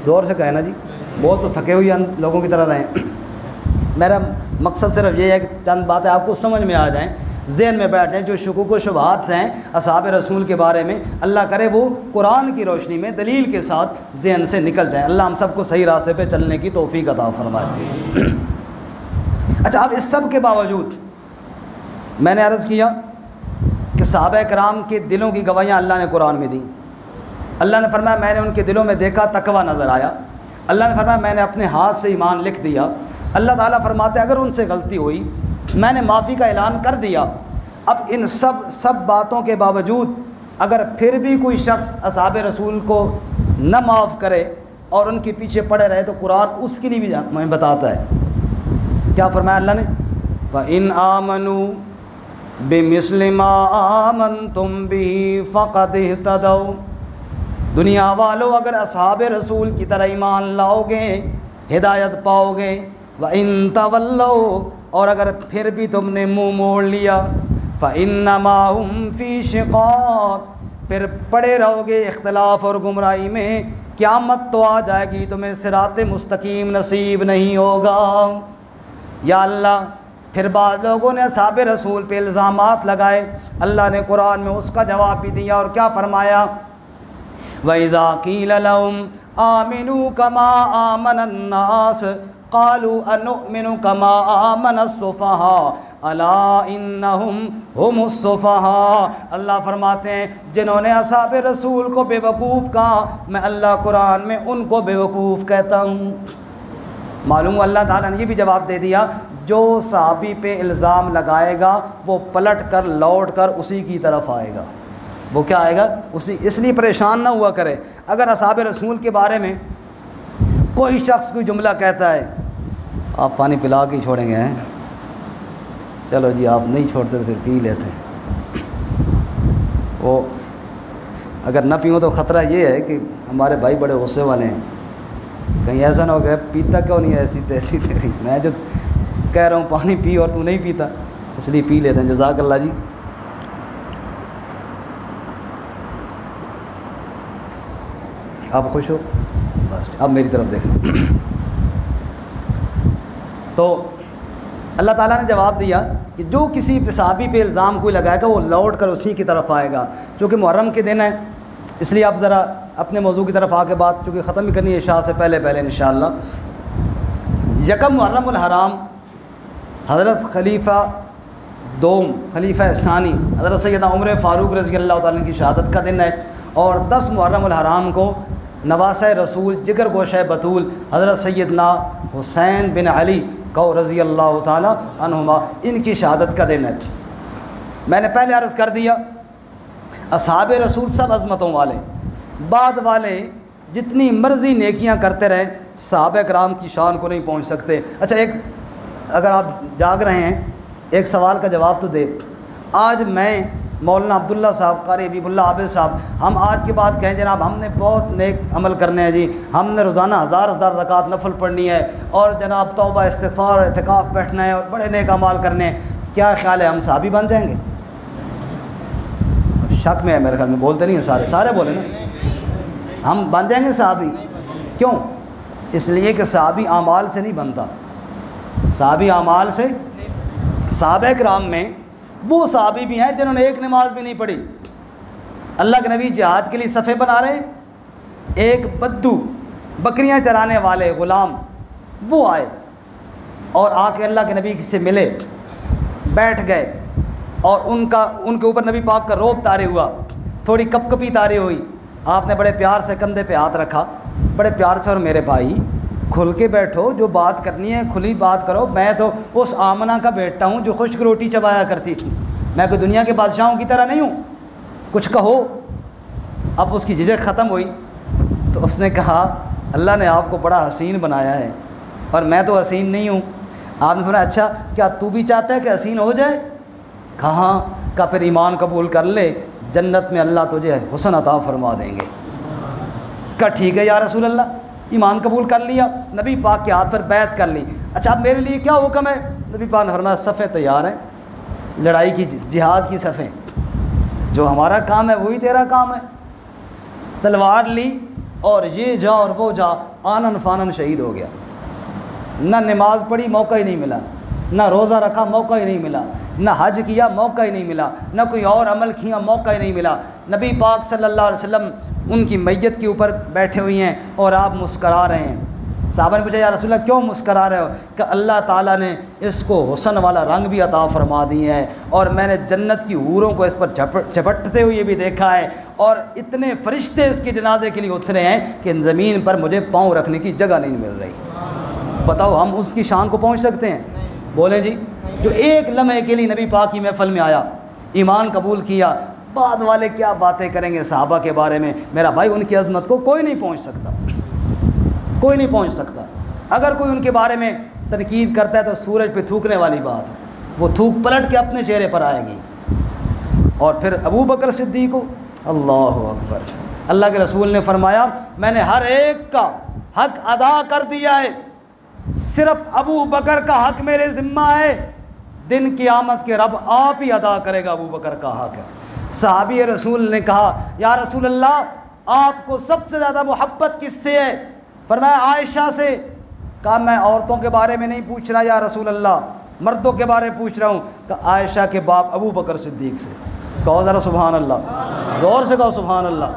ज़ोर से कहे ना जी, बोल तो थके हुए लोगों की तरह रहें। मेरा मकसद सिर्फ ये है कि चंद बातें आपको समझ में आ जाएं। ज़हन में बैठें जो शुकूक व शुबहात हैं असहाब रसूल के बारे में, अल्लाह करे वो कुरान की रोशनी में दलील के साथ ज़हन से निकल जाएँ। अल्लाह हम सबको सही रास्ते पे चलने की तौफीक अता फरमाए। अच्छा, अब इस सब के बावजूद मैंने अर्ज़ किया कि सहाबा कराम के दिलों की गवाहियाँ अल्लाह ने कुरान में दी। अल्लाह ने फरमाया मैंने उनके दिलों में देखा, तकवा नज़र आया। अल्लाह ने फरमाया मैंने अपने हाथ से ईमान लिख दिया। अल्लाह ताला फरमाते अगर उनसे गलती हुई मैंने माफ़ी का ऐलान कर दिया। अब इन सब बातों के बावजूद अगर फिर भी कोई शख्स असहाब रसूल को न माफ़ करे और उनके पीछे पड़े रहे तो कुरान उसके लिए भी हमें बताता है। क्या फरमाया अल्लाह ने, फ़इन आमनू बिमिस्लिमा आमनतुम बिही फ़क़द इह्तदौ। दुनिया वालों अगर असहाब रसूल की तरह ईमान लाओगे हिदायत पाओगे। व इन तवल्लौ, और अगर फिर भी तुमने मुँह मोड़ लिया, फ़इन्नमा हुम फ़ी शिक़ाक़, फिर पड़े रहोगे इख्तिलाफ़ और गुमराही में, क़यामत तो आ जाएगी तुम्हें सिरात मुस्तकीम नसीब नहीं होगा। या अल्लाह, फिर बाद लोगों ने असहाब रसूल पे इल्ज़ामात लगाए, अल्लाह ने कुरान में उसका जवाब भी दिया और क्या फ़रमाया, वइज़ा क़ील लहुम आमिनू कमा आमनन्नास क़ालू अनुमिनु कमा आमनस्सुफ़हा अला इन्नहुम हुमुस्सुफ़हा। अल्लाह फरमाते हैं जिन्होंने असहाब रसूल को बेवकूफ़ कहा, मैं अल्लाह कुरान में उनको बेवकूफ़ कहता हूँ। मालूम अल्लाह ताला ने ये भी जवाब दे दिया, जो सहाबी पे इल्ज़ाम लगाएगा वो पलट कर लौट कर उसी की तरफ आएगा। वो क्या आएगा, उसी। इसलिए परेशान ना हुआ करे। अगर असहाब रसूल के बारे में कोई शख्स कोई जुमला कहता है, आप पानी पिला के ही छोड़ेंगे हैं, चलो जी आप नहीं छोड़ते तो फिर पी लेते हैं। वो अगर ना पीऊँ तो ख़तरा ये है कि हमारे भाई बड़े गुस्से वाले हैं, कहीं ऐसा ना हो गया पीता क्यों नहीं है ऐसी तैसी तेरी, मैं जो कह रहा हूँ पानी पी और तू नहीं पीता, इसलिए पी लेते हैं। जज़ाकल्लाह जी। आप खुश हो, बस अब मेरी तरफ देखना। तो अल्लाह ताला ने जवाब दिया कि जो किसी सहाबी पे इल्ज़ाम कोई लगाएगा वो लौट कर उसी की तरफ आएगा। चूँकि मुहर्रम के दिन है इसलिए आप ज़रा अपने मौजू की तरफ आके बात चूँकि ख़त्म ही करनी है इशा से पहले इंशाअल्लाह। यकम मुहर्रमुल हराम हज़रत खलीफ़ा दोम खलीफ़ा सानी हज़रत सैयदना उमर फ़ारूक रज़ी अल्लाह ताला की शहादत का दिन है। और 10 मुहर्रमुल हराम को नवासे रसूल जिगर गोशे बतूल हज़रत सैयदना हुसैन बिन अली कौ रज़ी अल्लाह ताला अन्हुमा इनकी शहादत का दिन है। मैंने पहले अर्ज़ कर दिया असहाब रसूल सब अज़मतों वाले, बाद वाले जितनी मर्ज़ी नेकियां करते रहे सहाबा कराम की शान को नहीं पहुंच सकते। अच्छा, एक अगर आप जाग रहे हैं एक सवाल का जवाब तो दे। आज मैं मौलाना अब्दुल्ला साहब कारी हबीबुल्लाह आबिद साहब, हम आज के बाद कहें जनाब हमने बहुत नेक अमल करने हैं जी, हमने रोज़ाना हज़ार रकात नफल पढ़नी है और जनाब तौबा इस्तिग़फ़ार इतिकाफ़ बैठना है और बड़े नेक अमाल करने हैं, क्या ख्याल है हम सहाबी बन जाएंगे? अब शक में है मेरे ख्याल में, बोलते नहीं हैं सारे बोले ना, हम बन जाएंगे सहाबी। क्यों? इसलिए कि सहाबी आमाल से नहीं बनता, सहाबी आमाल से। सहाबा किराम में वो सहाबी भी हैं जिन्होंने एक नमाज भी नहीं पढ़ी। अल्लाह के नबी जिहाद के लिए सफ़े बना रहे, एक बद्दू बकरियां चराने वाले ग़ुलाम वो आए और आके अल्लाह के नबी से मिले, बैठ गए और उनके ऊपर नबी पाक का रोब तारे हुआ, थोड़ी कपकपी तारे हुई। आपने बड़े प्यार से कंधे पे हाथ रखा, बड़े प्यार से, और मेरे भाई खुल के बैठो, जो बात करनी है खुली बात करो, मैं तो उस आमना का बेटा हूँ जो खुश्क रोटी चबाया करती थी, मैं कोई दुनिया के बादशाहों की तरह नहीं हूँ, कुछ कहो। अब उसकी झिझक ख़त्म हुई तो उसने कहा अल्लाह ने आपको बड़ा हसीन बनाया है और मैं तो हसीन नहीं हूँ। आपने सुना अच्छा क्या तू भी चाहता है कि हसीन हो जाए? कहाँ का फिर ईमान कबूल कर ले, जन्नत में अल्लाह तुझे हुस्न अता फरमा देंगे। क्या ठीक है या रसूल अल्लाह, ईमान कबूल कर लिया, नबी पाक के हाथ पर बैत कर ली। अच्छा अब मेरे लिए क्या हुक्म है? नबी पाक ने फरमाया सफ़े तैयार हैं, लड़ाई की जिहाद की सफ़े, जो हमारा काम है वही तेरा काम है। तलवार ली और ये जा और वो जा, आनन फानन शहीद हो गया। ना नमाज पढ़ी, मौका ही नहीं मिला, ना रोज़ा रखा, मौका ही नहीं मिला, ना हज किया मौका ही नहीं मिला, ना कोई और अमल किया मौका ही नहीं मिला। नबी पाक सल्लल्लाहु अलैहि वसल्लम उनकी मैयत के ऊपर बैठे हुए हैं और आप मुस्करा रहे हैं। साहबा ने पूछा या रसूलल्लाह क्यों मुस्करा रहे हो? कि अल्लाह ताला ने इसको हुस्न वाला रंग भी अता फरमा दिए है और मैंने जन्नत की हूरों को इस पर झपटते हुए भी देखा है और इतने फरिश्ते इसके जनाजे के लिए उतरे हैं कि ज़मीन पर मुझे पाँव रखने की जगह नहीं मिल रही। बताओ हम उसकी शान को पहुँच सकते हैं? बोलें जी। जो एक लम्हे के लिए नबी पाक की महफ़िल में आया, ईमान कबूल किया, बाद वाले क्या बातें करेंगे सहाबा के बारे में। मेरा भाई उनकी अज़मत को कोई नहीं पहुँच सकता, कोई नहीं पहुंच सकता। अगर कोई उनके बारे में तनकीद करता है तो सूरज पे थूकने वाली बात है, वो थूक पलट के अपने चेहरे पर आएगी। और फिर अबू बकर सिद्दीक़ को, अल्लाह अकबर, अल्लाह के रसूल ने फरमाया मैंने हर एक का हक अदा कर दिया है, सिर्फ अबू बकर का हक मेरे ज़िम्मा है। दिन क़यामत के रब आप ही अदा करेगा अबू बकर का हक है। सहाबी रसूल ने कहा या रसूल अल्लाह आपको सबसे ज़्यादा मोहब्बत किससे है? फरमाया आयशा से। कहा मैं औरतों के बारे में नहीं पूछ रहा या रसूल अल्लाह, मर्दों के बारे में पूछ रहा हूँ। कहा आयशा के बाप अबू बकर सिद्दीक़ से। कहो ज़रा सुभान अल्लाह, ज़ोर से कहो सुभान अल्लाह।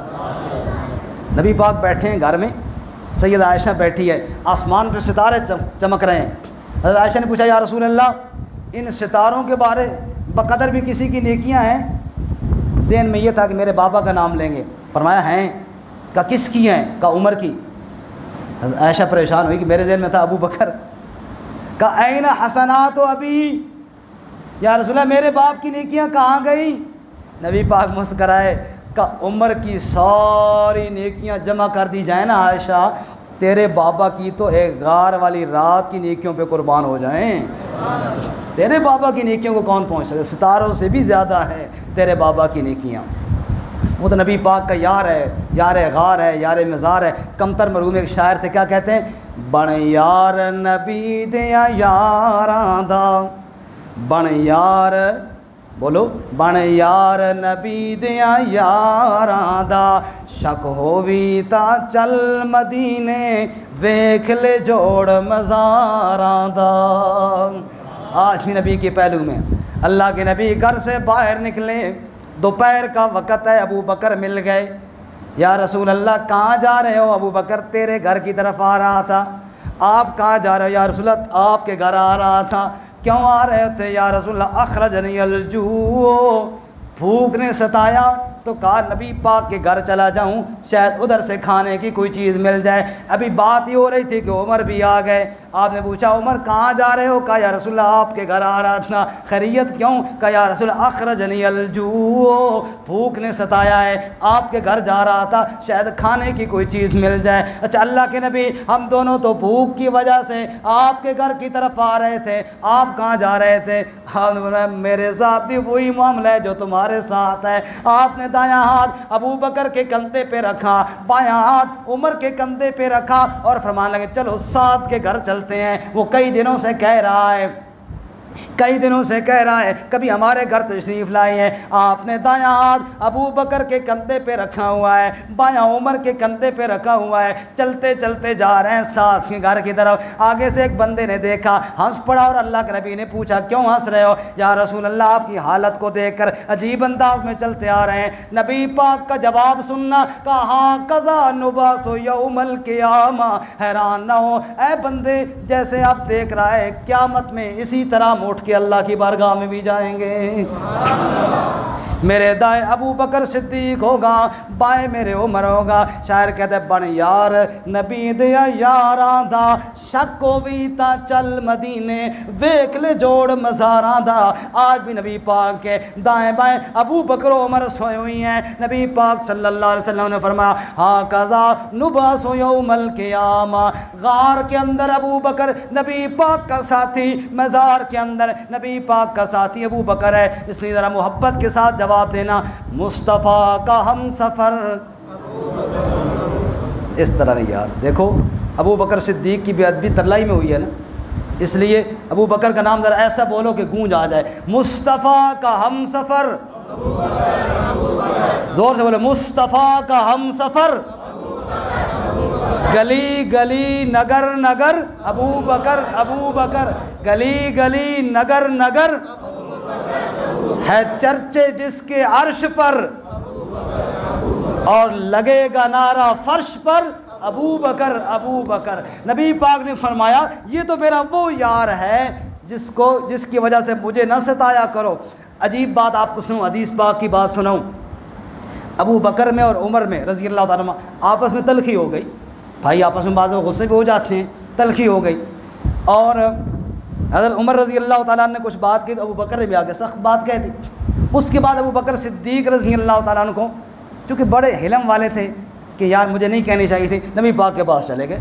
नबी पाक बैठे हैं घर में, सैयद आयशा बैठी है, आसमान पर सितारे चमक रहे हैं। हज़रत आयशा ने पूछा या रसूल अल्लाह इन सितारों के बारे बकदर भी किसी की नेकियां हैं? ज़हन में ये था कि मेरे बाबा का नाम लेंगे। फरमाया हैं। का किसकी हैं? का उमर की। आयशा परेशान हुई कि मेरे ज़हन में था अबू बकर। का ऐन हसनात अभी, या रसूलल्लाह मेरे बाप की नेकियां कहाँ गई? नबी पाक मुस्कराए। का उमर की सारी नेकियां जमा कर दी जाए ना आयशा, तेरे बाबा की तो एक गार वाली रात की नेकियों पे कुर्बान हो जाएं। तेरे बाबा की नेकियों को कौन पहुंच सके? सितारों से भी ज़्यादा है तेरे बाबा की नेकियां। वो तो नबी पाक का यार है, यार गार है, यार मज़ार है। कमतर मरहूम एक शायर थे, क्या कहते हैं? बण यार नबी दिया यारां दा, बण यार, बोलो, बण यार नबी दिया यारां दा, शक होवी ता चल मदीने वेख ले जोड़ मज़ारां दा। आज भी नबी के पहलू में अल्लाह के नबी घर से बाहर निकले, दोपहर का वक़्त है, अबू बकर मिल गए। या रसूल अल्लाह कहाँ जा रहे हो? अबू बकर तेरे घर की तरफ आ रहा था। आप कहाँ जा रहे हो? या रसूल अल्लाह आपके घर आ रहा था। क्यों आ रहे थे? या रसूल अल्लाह अखरजनी अलजू, भूख ने सताया तो कहा नबी पाक के घर चला जाऊं, शायद उधर से खाने की कोई चीज़ मिल जाए। अभी बात ही हो रही थी कि उमर भी आ गए। आपने पूछा उमर कहाँ जा रहे हो? कहा या रसूलल्लाह आपके घर आ रहा था। खैरियत क्यों? कहा या रसूलल्लाह अखरजनी अलजू, भूख ने सताया है, आपके घर जा रहा था, शायद खाने की कोई चीज़ मिल जाए। अच्छा अल्लाह के नबी हम दोनों तो भूख की वजह से आपके घर की तरफ आ रहे थे, आप कहाँ जा रहे थे? हाँ मेरे साथ भी वही मामला है जो तुम्हारे साथ है। आपने दायां हाथ अबू बकर के कंधे पे रखा, बायां हाथ उमर के कंधे पे रखा और फरमाने लगे चलो साथ के घर चलते हैं। वो कई दिनों से कह रहा है, कई दिनों से कह रहा है कभी हमारे घर तशरीफ़ लाए हैं। आपने दायां हाथ अबू बकर के कंधे पे रखा हुआ है, बायां उमर के कंधे पे रखा हुआ है। चलते चलते जा रहे हैं साथ के घर की तरफ। आगे से एक बंदे ने देखा, हंस पड़ा और अल्लाह के नबी ने पूछा क्यों हंस रहे हो? या रसूल अल्लाह आपकी हालत को देखकर अजीब अंदाज में चलते आ रहे हैं। नबी पाक का जवाब सुनना, कहा कज़ा नुबासो यौमल क़ियामा, हैरान ना हो ऐ बंदे, जैसे आप देख रहा है क़यामत में इसी तरह उठ के अल्लाह की बारगाह में भी जाएंगे। मेरे दाएं अबू बकर सिद्दीक होगा, बाएं मेरे उमर होगा। शायर कहते बन यार नबी दिया यारां दा, शक्को भी ता चल मदीने वेख ले जोड़ मज़ारां दा। आज भी नबी पाक के दाएं बाएं अबू बकर उमर सोए हुई हैं। नबी पाक सल्लल्लाहु अलैहि वसल्लम ने फरमाया हाँ कज़ा नुबासो यौमल क़ियामा, गार के अंदर अबू बकर नबी पाक का साथी, मज़ार के अंदर नबी पाक का साथी अबू बकर है। इसलिए ज़रा मोहब्बत के साथ जवाब देना, मुस्तफ़ा का हम सफ़र। इस तरह नहीं यार, देखो अबू बकर सिद्दीक़ की बेअदबी तरलाई में हुई है ना, इसलिए अबू बकर का नाम ज़रा ऐसा बोलो कि गूंज आ जाए, मुस्तफ़ा का हम सफ़र। ज़ोर से बोलो, मुस्तफ़ा का हम सफ़र। गली गली नगर नगर अबू बकर, अबू बकर, गली गली नगर नगर है चर्चे जिसके अर्श पर, और लगेगा नारा फर्श पर, अबू बकर अबू बकर। नबी पाक ने फरमाया ये तो मेरा वो यार है जिसकी वजह से मुझे न सताया करो। अजीब बात आपको सुनूं, हदीस पाक की बात सुनाऊं। अबू बकर में और उमर में रज़ी अल्लाह ताला अन्हुमा आपस में तलखी हो गई। भाई आपस में बाज़ गुस्से भी हो जाते हैं, तलखी हो गई। और हज़रत उमर रज़ी अल्लाह ताला ने कुछ बात की तो अबू बकर ने भी आगे सख्त बात कह दी। उसके बाद अबू बकर सिद्दीक़ रज़ी अल्लाह ताला अन्हु को, चूँकि बड़े हिलम वाले थे कि यार मुझे नहीं कहनी चाहिए थी, नबी पाक के पास चले गए।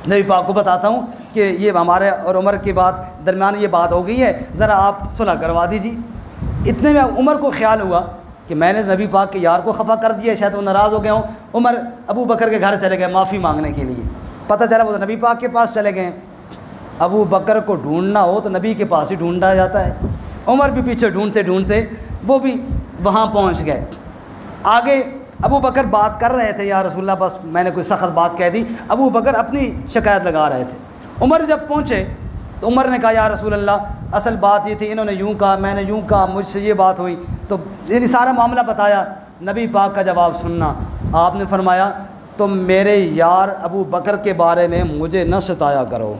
नबी पाक को बताता हूँ कि ये हमारे और उमर की बात दरमियान ये बात हो गई है, ज़रा आप सुलह करवा दीजिए। इतने में उमर को ख्याल हुआ कि मैंने नबी पाक के यार को खफा कर दिया, शायद वो नाराज़ हो गए हों। उमर अबू बकर के घर चले गए माफ़ी मांगने के लिए। पता चला वो तो नबी पाक के पास चले गए। अबू बकर को ढूंढना हो तो नबी के पास ही ढूंढा जाता है। उमर भी पीछे ढूंढते ढूंढते वो भी वहाँ पहुँच गए। आगे अबू बकर बात कर रहे थे, या रसूलल्लाह बस मैंने कोई सख्त बात कह दी। अबू बकर अपनी शिकायत लगा रहे थे। उमर जब पहुँचे तो उमर ने कहा या रसूलल्लाह असल बात ये थी, इन्होंने यूँ कहा, मैंने यूँ कहा, मुझसे ये बात हुई। तो यानी सारा मामला बताया। नबी पाक का जवाब सुनना, आपने फरमाया तुम मेरे यार अबू बकर के बारे में मुझे न सताया करो,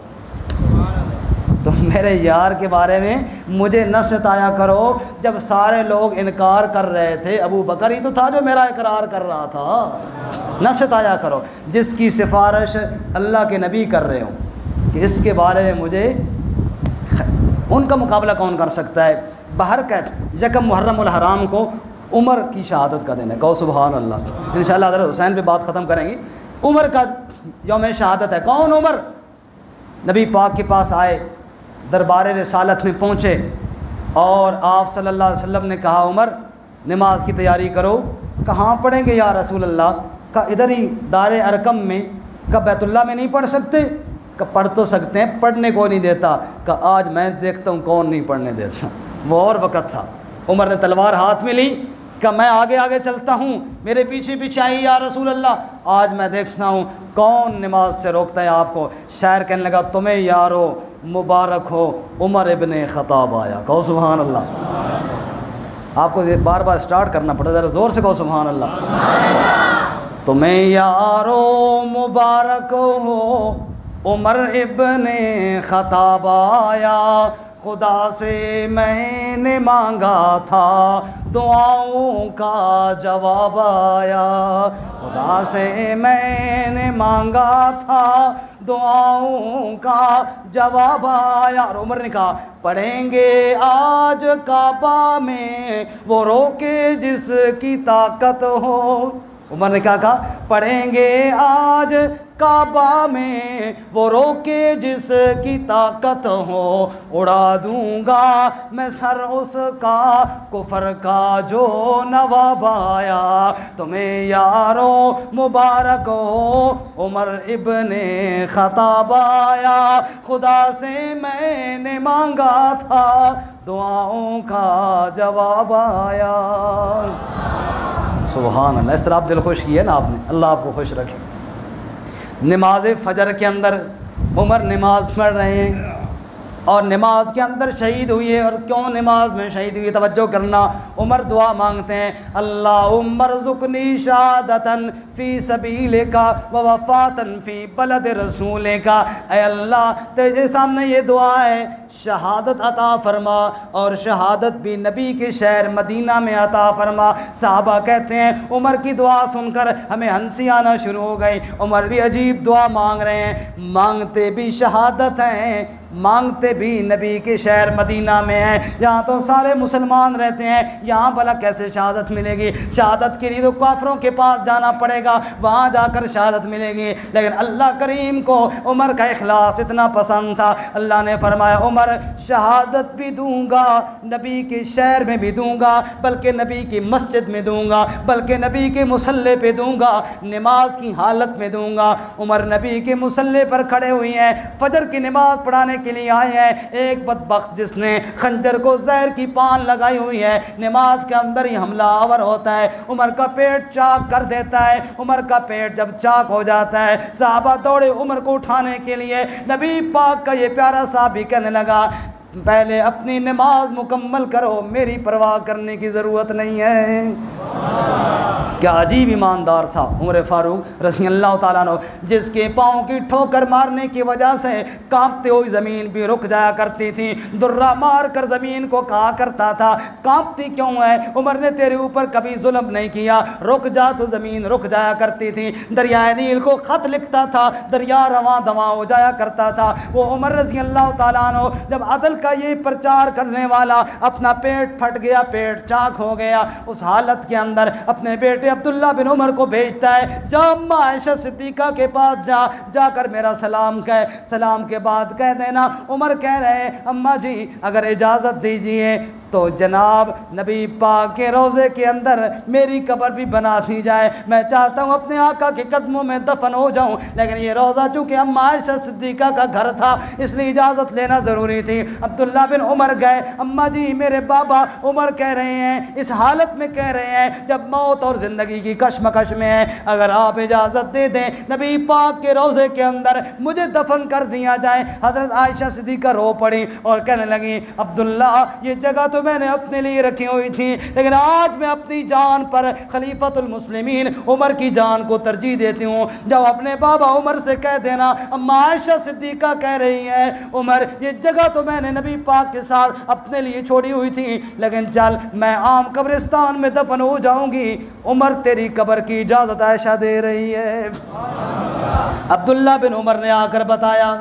तुम मेरे यार के बारे में मुझे न सताया करो। जब सारे लोग इनकार कर रहे थे, अबू बकर ही तो था जो मेरा इकरार कर रहा था। न सताया करो जिसकी सिफारिश अल्लाह के नबी कर रहे हों कि इसके बारे में मुझे, उनका मुकाबला कौन कर सकता है। बाहर का यकम मुहर्रम उल हराम को उमर की शहादत का दिन है। कहो सुभान अल्लाह। इंशाअल्लाह हज़रत हुसैन पे बात ख़त्म करेंगे। उमर का यौम शहादत है। कौन उमर? नबी पाक के पास आए, दरबार रिसालत में पहुँचे और आप सल्लल्लाहु अलैहि वसल्लम ने कहा उमर नमाज की तैयारी करो। कहाँ पढ़ेंगे या रसूल अल्लाह? का इधर ही दार अरकम में। का बैतुल्लाह में नहीं पढ़ सकते? का पढ़ तो सकते हैं, पढ़ने को नहीं देता। का आज मैं देखता हूँ कौन नहीं पढ़ने देता। वो और वक़्त था। उमर ने तलवार हाथ में ली, का मैं आगे आगे चलता हूँ, मेरे पीछे पीछे आई या रसूल अल्लाह। आज मैं देखता हूँ कौन नमाज से रोकता है आपको। शायर कहने लगा तुम्हें यारो मुबारक हो, उमर इब्ने ख़त्ताब आया। कहो सुभान अल्लाह। आपको ये बार बार स्टार्ट करना पड़ता, ज़रा ज़ोर से कहो सुभान अल्लाह। तुम्हें यारो मुबारक हो, उमर इब्ने ख़त्ताब आया। खुदा से मैंने मांगा था, दुआओं का जवाब आया। खुदा से मैंने मांगा था, दुआओं का जवाब आया। और उमर ने कहा पढ़ेंगे आज काबा में वो रोके जिसकी ताकत हो। उमर ने क्या कहा? पढ़ेंगे आज काबा में वो रोके जिसकी ताकत हो। उड़ा दूंगा मैं सर उसका कुफर का जो नवाब आया। तुम्हें यारो मुबारक हो, उमर इब्ने ख़त्ताब आया। खुदा से मैंने मांगा था, दुआओं का जवाब आया। सुभान अल्लाह। इस तरह आप दिल खुश किया ना आपने, अल्लाह आपको खुश रखे। नमाज फ़जर के अंदर उमर नमाज पढ़ रहे हैं और नमाज के अंदर शहीद हुई है। और क्यों नमाज में शहीद हुई, तवज्जो करना। उमर दुआ मांगते हैं अल्लाहुम्मा रज़ुक़नी शहादतन फ़ी सबीलिका व वफ़ातन फ़ी बलद रसूलिका। ऐ अल्लाह तेरे सामने ये दुआ है, शहादत अता फरमा और शहादत भी नबी के शहर मदीना में अता फरमा। साहबा कहते हैं उमर की दुआ सुनकर हमें हंसी आना शुरू हो गई। उमर भी अजीब दुआ मांग रहे हैं, मांगते भी शहादत हैं, मांगते भी नबी के शहर मदीना में है। यहाँ तो सारे मुसलमान रहते हैं, यहाँ भला कैसे शहादत मिलेगी? शहादत के लिए तो काफिरों के पास जाना पड़ेगा, वहाँ जाकर शहादत मिलेगी। लेकिन अल्लाह करीम को उमर का इखलास इतना पसंद था, अल्लाह ने फरमाया उमर शहादत भी दूंगा, नबी के शहर में भी दूंगा, बल्कि नबी की मस्जिद में दूंगा, बल्कि नबी के मुसल्ले पे दूंगा, नमाज की हालत में दूंगा। उमर नबी के मुसल्ले पर खड़े हुए हैं, फजर की नमाज पढ़ाने के लिए आए हैं। एक बदबख्त जिसने खंजर को जहर की पान लगाई हुई है, नमाज के अंदर ही हमलावर होता है, उमर का पेट चाक कर देता है। उमर का पेट जब चाक हो जाता है, साहबा दौड़े उमर को उठाने के लिए। नबी पाक का ये प्यारा साहबी कहने लगा पहले अपनी नमाज मुकम्मल करो, मेरी परवाह करने की ज़रूरत नहीं है। क्या अजीब ईमानदार था उमर फ़ारूक रज़ी अल्लाह ताला अन्हु, जिसके पाँव की ठोकर मारने की वजह से कांपते हुई ज़मीन भी रुक जाया करती थी। दुर्रा मार कर ज़मीन को कहा करता था, कांपती क्यों है, उमर ने तेरे ऊपर कभी जुल्म नहीं किया, रुक जा, तो ज़मीन रुक जाया करती थी। दरियाए नील को ख़त लिखता था, दरिया रवां दवां हो जाया करता था। वो उमर रज़ी अल्लाह ताला अन्हु जब अदल का ये प्रचार करने वाला अपना पेट फट गया, पेट चाक हो गया, उस हालत के अंदर अपने बेटे अब्दुल्ला बिन उमर को भेजता है, जा अम्मा आयशा सिद्दीक़ा के पास जाकर मेरा सलाम कह, सलाम के बाद कह देना। उमर कह रहे हैं, अम्मा जी अगर इजाज़त दीजिए तो जनाब नबी पाक के रोज़े के अंदर मेरी कब्र भी बना दी जाए, मैं चाहता हूँ अपने आका के कदमों में दफन हो जाऊँ। लेकिन ये रोज़ा चूँकि अम्मा आयशा सिद्दीक़ा का घर था, इसलिए इजाज़त लेना ज़रूरी थी। अब्दुल्ला बिन उमर गए, अम्मा जी मेरे बाबा उमर कह रहे हैं, इस हालत में कह रहे हैं जब मौत और ज़िंदगी की कशमकश में है, अगर आप इजाज़त दे दें नबी पाक के रोज़े के अंदर मुझे दफन कर दिया जाए। हज़रत आयशा सिद्दीक़ा रो पड़ी और कहने लगी, अब्दुल्ला ये जगह तो मैंने अपने लिए रखी हुई थी, लेकिन आज मैं अपनी जान पर खलीफतुल मुस्लिमीन उमर की जान को तरजीह देती हूँ। जब अपने बाबा उमर से कह देना, अम्मा आयशा सिद्दीक़ा कह रही है, उमर ये जगह तो मैंने नबी पाक के साथ अपने लिए छोड़ी हुई थी, लेकिन चल मैं आम कब्रिस्तान में दफन हो जाऊंगी, उमर तेरी कब्र की इजाज़त आयशा दे रही है। अब्दुल्ला बिन उमर ने आकर बताया,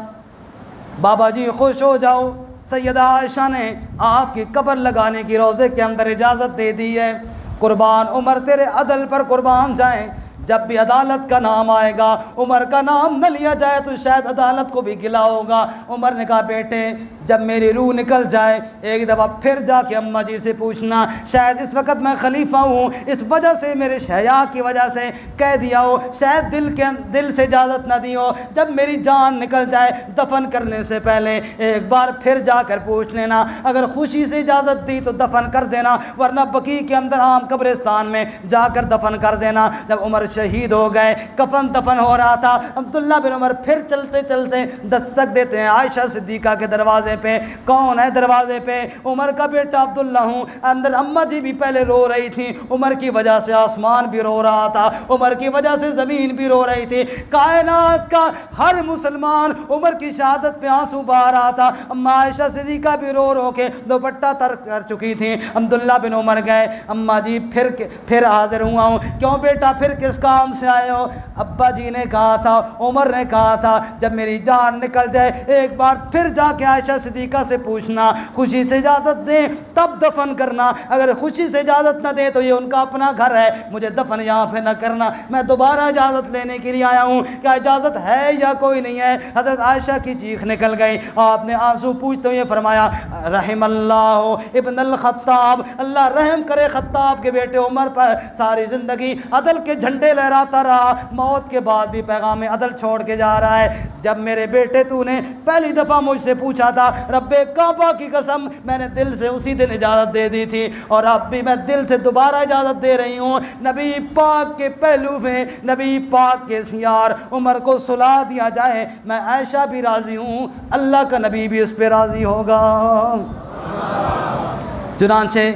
बाबा जी खुश हो जाओ, सैयदा आयशा ने आपकी कब्र लगाने की रोज़े के अंदर इजाज़त दे दी है। कुर्बान उमर तेरे अदल पर कुर्बान जाएं, जब भी अदालत का नाम आएगा उमर का नाम न लिया जाए तो शायद अदालत को भी गिला होगा। उमर ने कहा, बेटे जब मेरी रूह निकल जाए एक दफ़ा फिर जाके अम्मा जी से पूछना, शायद इस वक्त मैं खलीफा हूँ, इस वजह से मेरे शया की वजह से कह दिया हो, शायद दिल से इजाज़त न दी हो। जब मेरी जान निकल जाए दफन करने से पहले एक बार फिर जाकर पूछ लेना, अगर खुशी से इजाज़त दी तो दफन कर देना, वरना बकी के अंदर आम कब्रिस्तान में जाकर दफन कर देना। जब उमर शहीद हो गए, कफन दफन हो रहा था, अब्दुल्ला बिन उमर फिर चलते चलते दस्तक देते हैं आयशा सिद्दीक़ा के दरवाजे पे। कौन है दरवाजे पे? उमर का बेटा अब्दुल्ला हूँ। अंदर अम्मा जी भी पहले रो रही थी, उमर की वजह से आसमान भी रो रहा था, उमर की वजह से ज़मीन भी रो रही थी। कायनात का हर मुसलमान उमर की शहादत पे आंसू बहा रहा था। अम्मा आयशा सिद्दीक़ा भी रो रो के दुपट्टा तर कर चुकी थी। अब्दुल्ला बिन उमर गए, अम्मा जी फिर हाजिर हुआ हूँ। क्यों बेटा फिर किस काम से आए हो? अब्बा जी ने कहा था, उमर ने कहा था, जब मेरी जान निकल जाए एक बार फिर जाके आयशा सिद्दीक़ा से पूछना, खुशी से इजाज़त दें तब दफन करना, अगर खुशी से इजाज़त न दे तो ये उनका अपना घर है, मुझे दफन यहाँ पे न करना, मैं दोबारा इजाज़त लेने के लिए आया हूँ, क्या इजाज़त है या कोई नहीं है? हज़रत आयशा की चीख निकल गई। आपने आंसू पूछते हुए फरमाया, रहमल्लाहु इब्न अल खत्ताब, अल्लाह रहम करे खत्ताब के बेटे उमर पर, सारी ज़िंदगी अदल के झंडे लहराता रहा, मौत के बाद भी पैगाम अदल छोड़ के जा रहा है। जब मेरे बेटे तूने पहली दफ़ा मुझसे पूछा था, रब्बे काबा की कसम मैंने दिल से उसी दिन इजाज़त दे दी थी, और अब भी मैं दिल से दोबारा इजाज़त दे रही हूँ। नबी पाक के पहलू में नबी पाक के सियार उमर को सुला दिया जाए, मैं आयशा भी राज़ी हूँ, अल्लाह का नबी भी इस पर राज़ी होगा। चुनांचे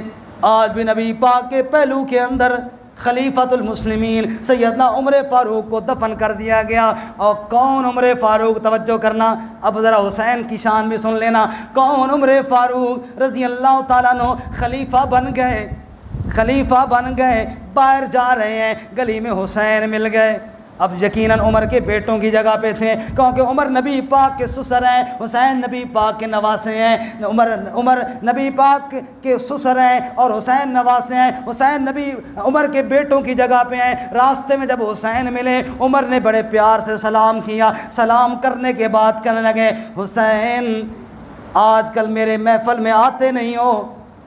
आज भी नबी पाक के पहलू के अंदर खलीफतुल मुस्लिमीन सैयदना उमर फ़ारूक को दफन कर दिया गया। और कौन उमर फ़ारूक? तवज्जो करना, अब ज़रा हुसैन की शान भी सुन लेना। कौन उमर फ़ारूक रज़ी अल्लाह ताला अन्हु खलीफा बन गए, खलीफा बन गए, बाहर जा रहे हैं, गली में हुसैन मिल गए। अब यकीनन उमर के बेटों की जगह पे थे, क्योंकि उमर नबी पाक के ससुर हैं, हुसैन नबी पाक के नवासे हैं। उमर नबी पाक के ससुर हैं और हुसैन नवासे हैं। हुसैन नबी उमर के बेटों की जगह पे हैं। रास्ते में जब हुसैन मिले, उमर ने बड़े प्यार से सलाम किया। सलाम करने के बाद कहने लगे, हुसैन आजकल मेरे महफल में आते नहीं हो,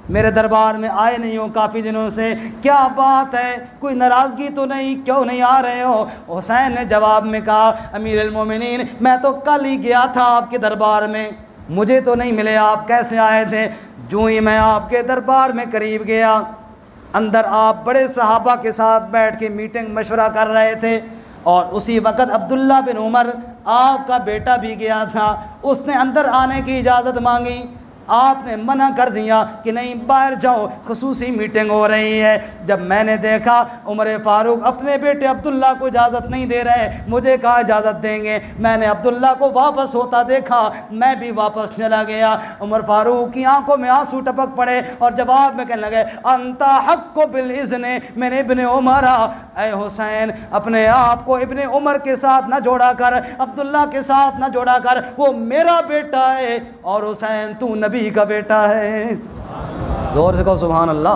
मेरे दरबार में आए नहीं हो काफ़ी दिनों से, क्या बात है, कोई नाराज़गी तो नहीं, क्यों नहीं आ रहे हो? हुसैन ने जवाब में कहा, अमीर अल मोमिनीन मैं तो कल ही गया था आपके दरबार में, मुझे तो नहीं मिले, आप कैसे आए थे? जो ही मैं आपके दरबार में करीब गया, अंदर आप बड़े सहाबा के साथ बैठ के मीटिंग मशवरा कर रहे थे, और उसी वक़्त अब्दुल्ला बिन उमर आपका बेटा भी गया था, उसने अंदर आने की इजाज़त मांगी। आपने मना कर दिया कि नहीं बाहर जाओ, खुसूसी मीटिंग हो रही है। जब मैंने देखा उमर फारूक अपने बेटे अब्दुल्ला को इजाज़त नहीं दे रहे, मुझे कहा इजाज़त देंगे, मैंने अब्दुल्ला को वापस होता देखा, मैं भी वापस चला गया। उमर फारूक की आंखों में आंसू टपक पड़े और जवाब में कहने लगे, अंता हक़्क़ु बिल इज़्न मैंने इब्ने उमर, ऐ हुसैन अपने आप को इब्ने उमर के साथ न जोड़ा कर, अब्दुल्ला के साथ न जोड़ा कर, वो मेरा बेटा है और हुसैन तू नबी का बेटा है। जोर से कहो सुभान अल्लाह।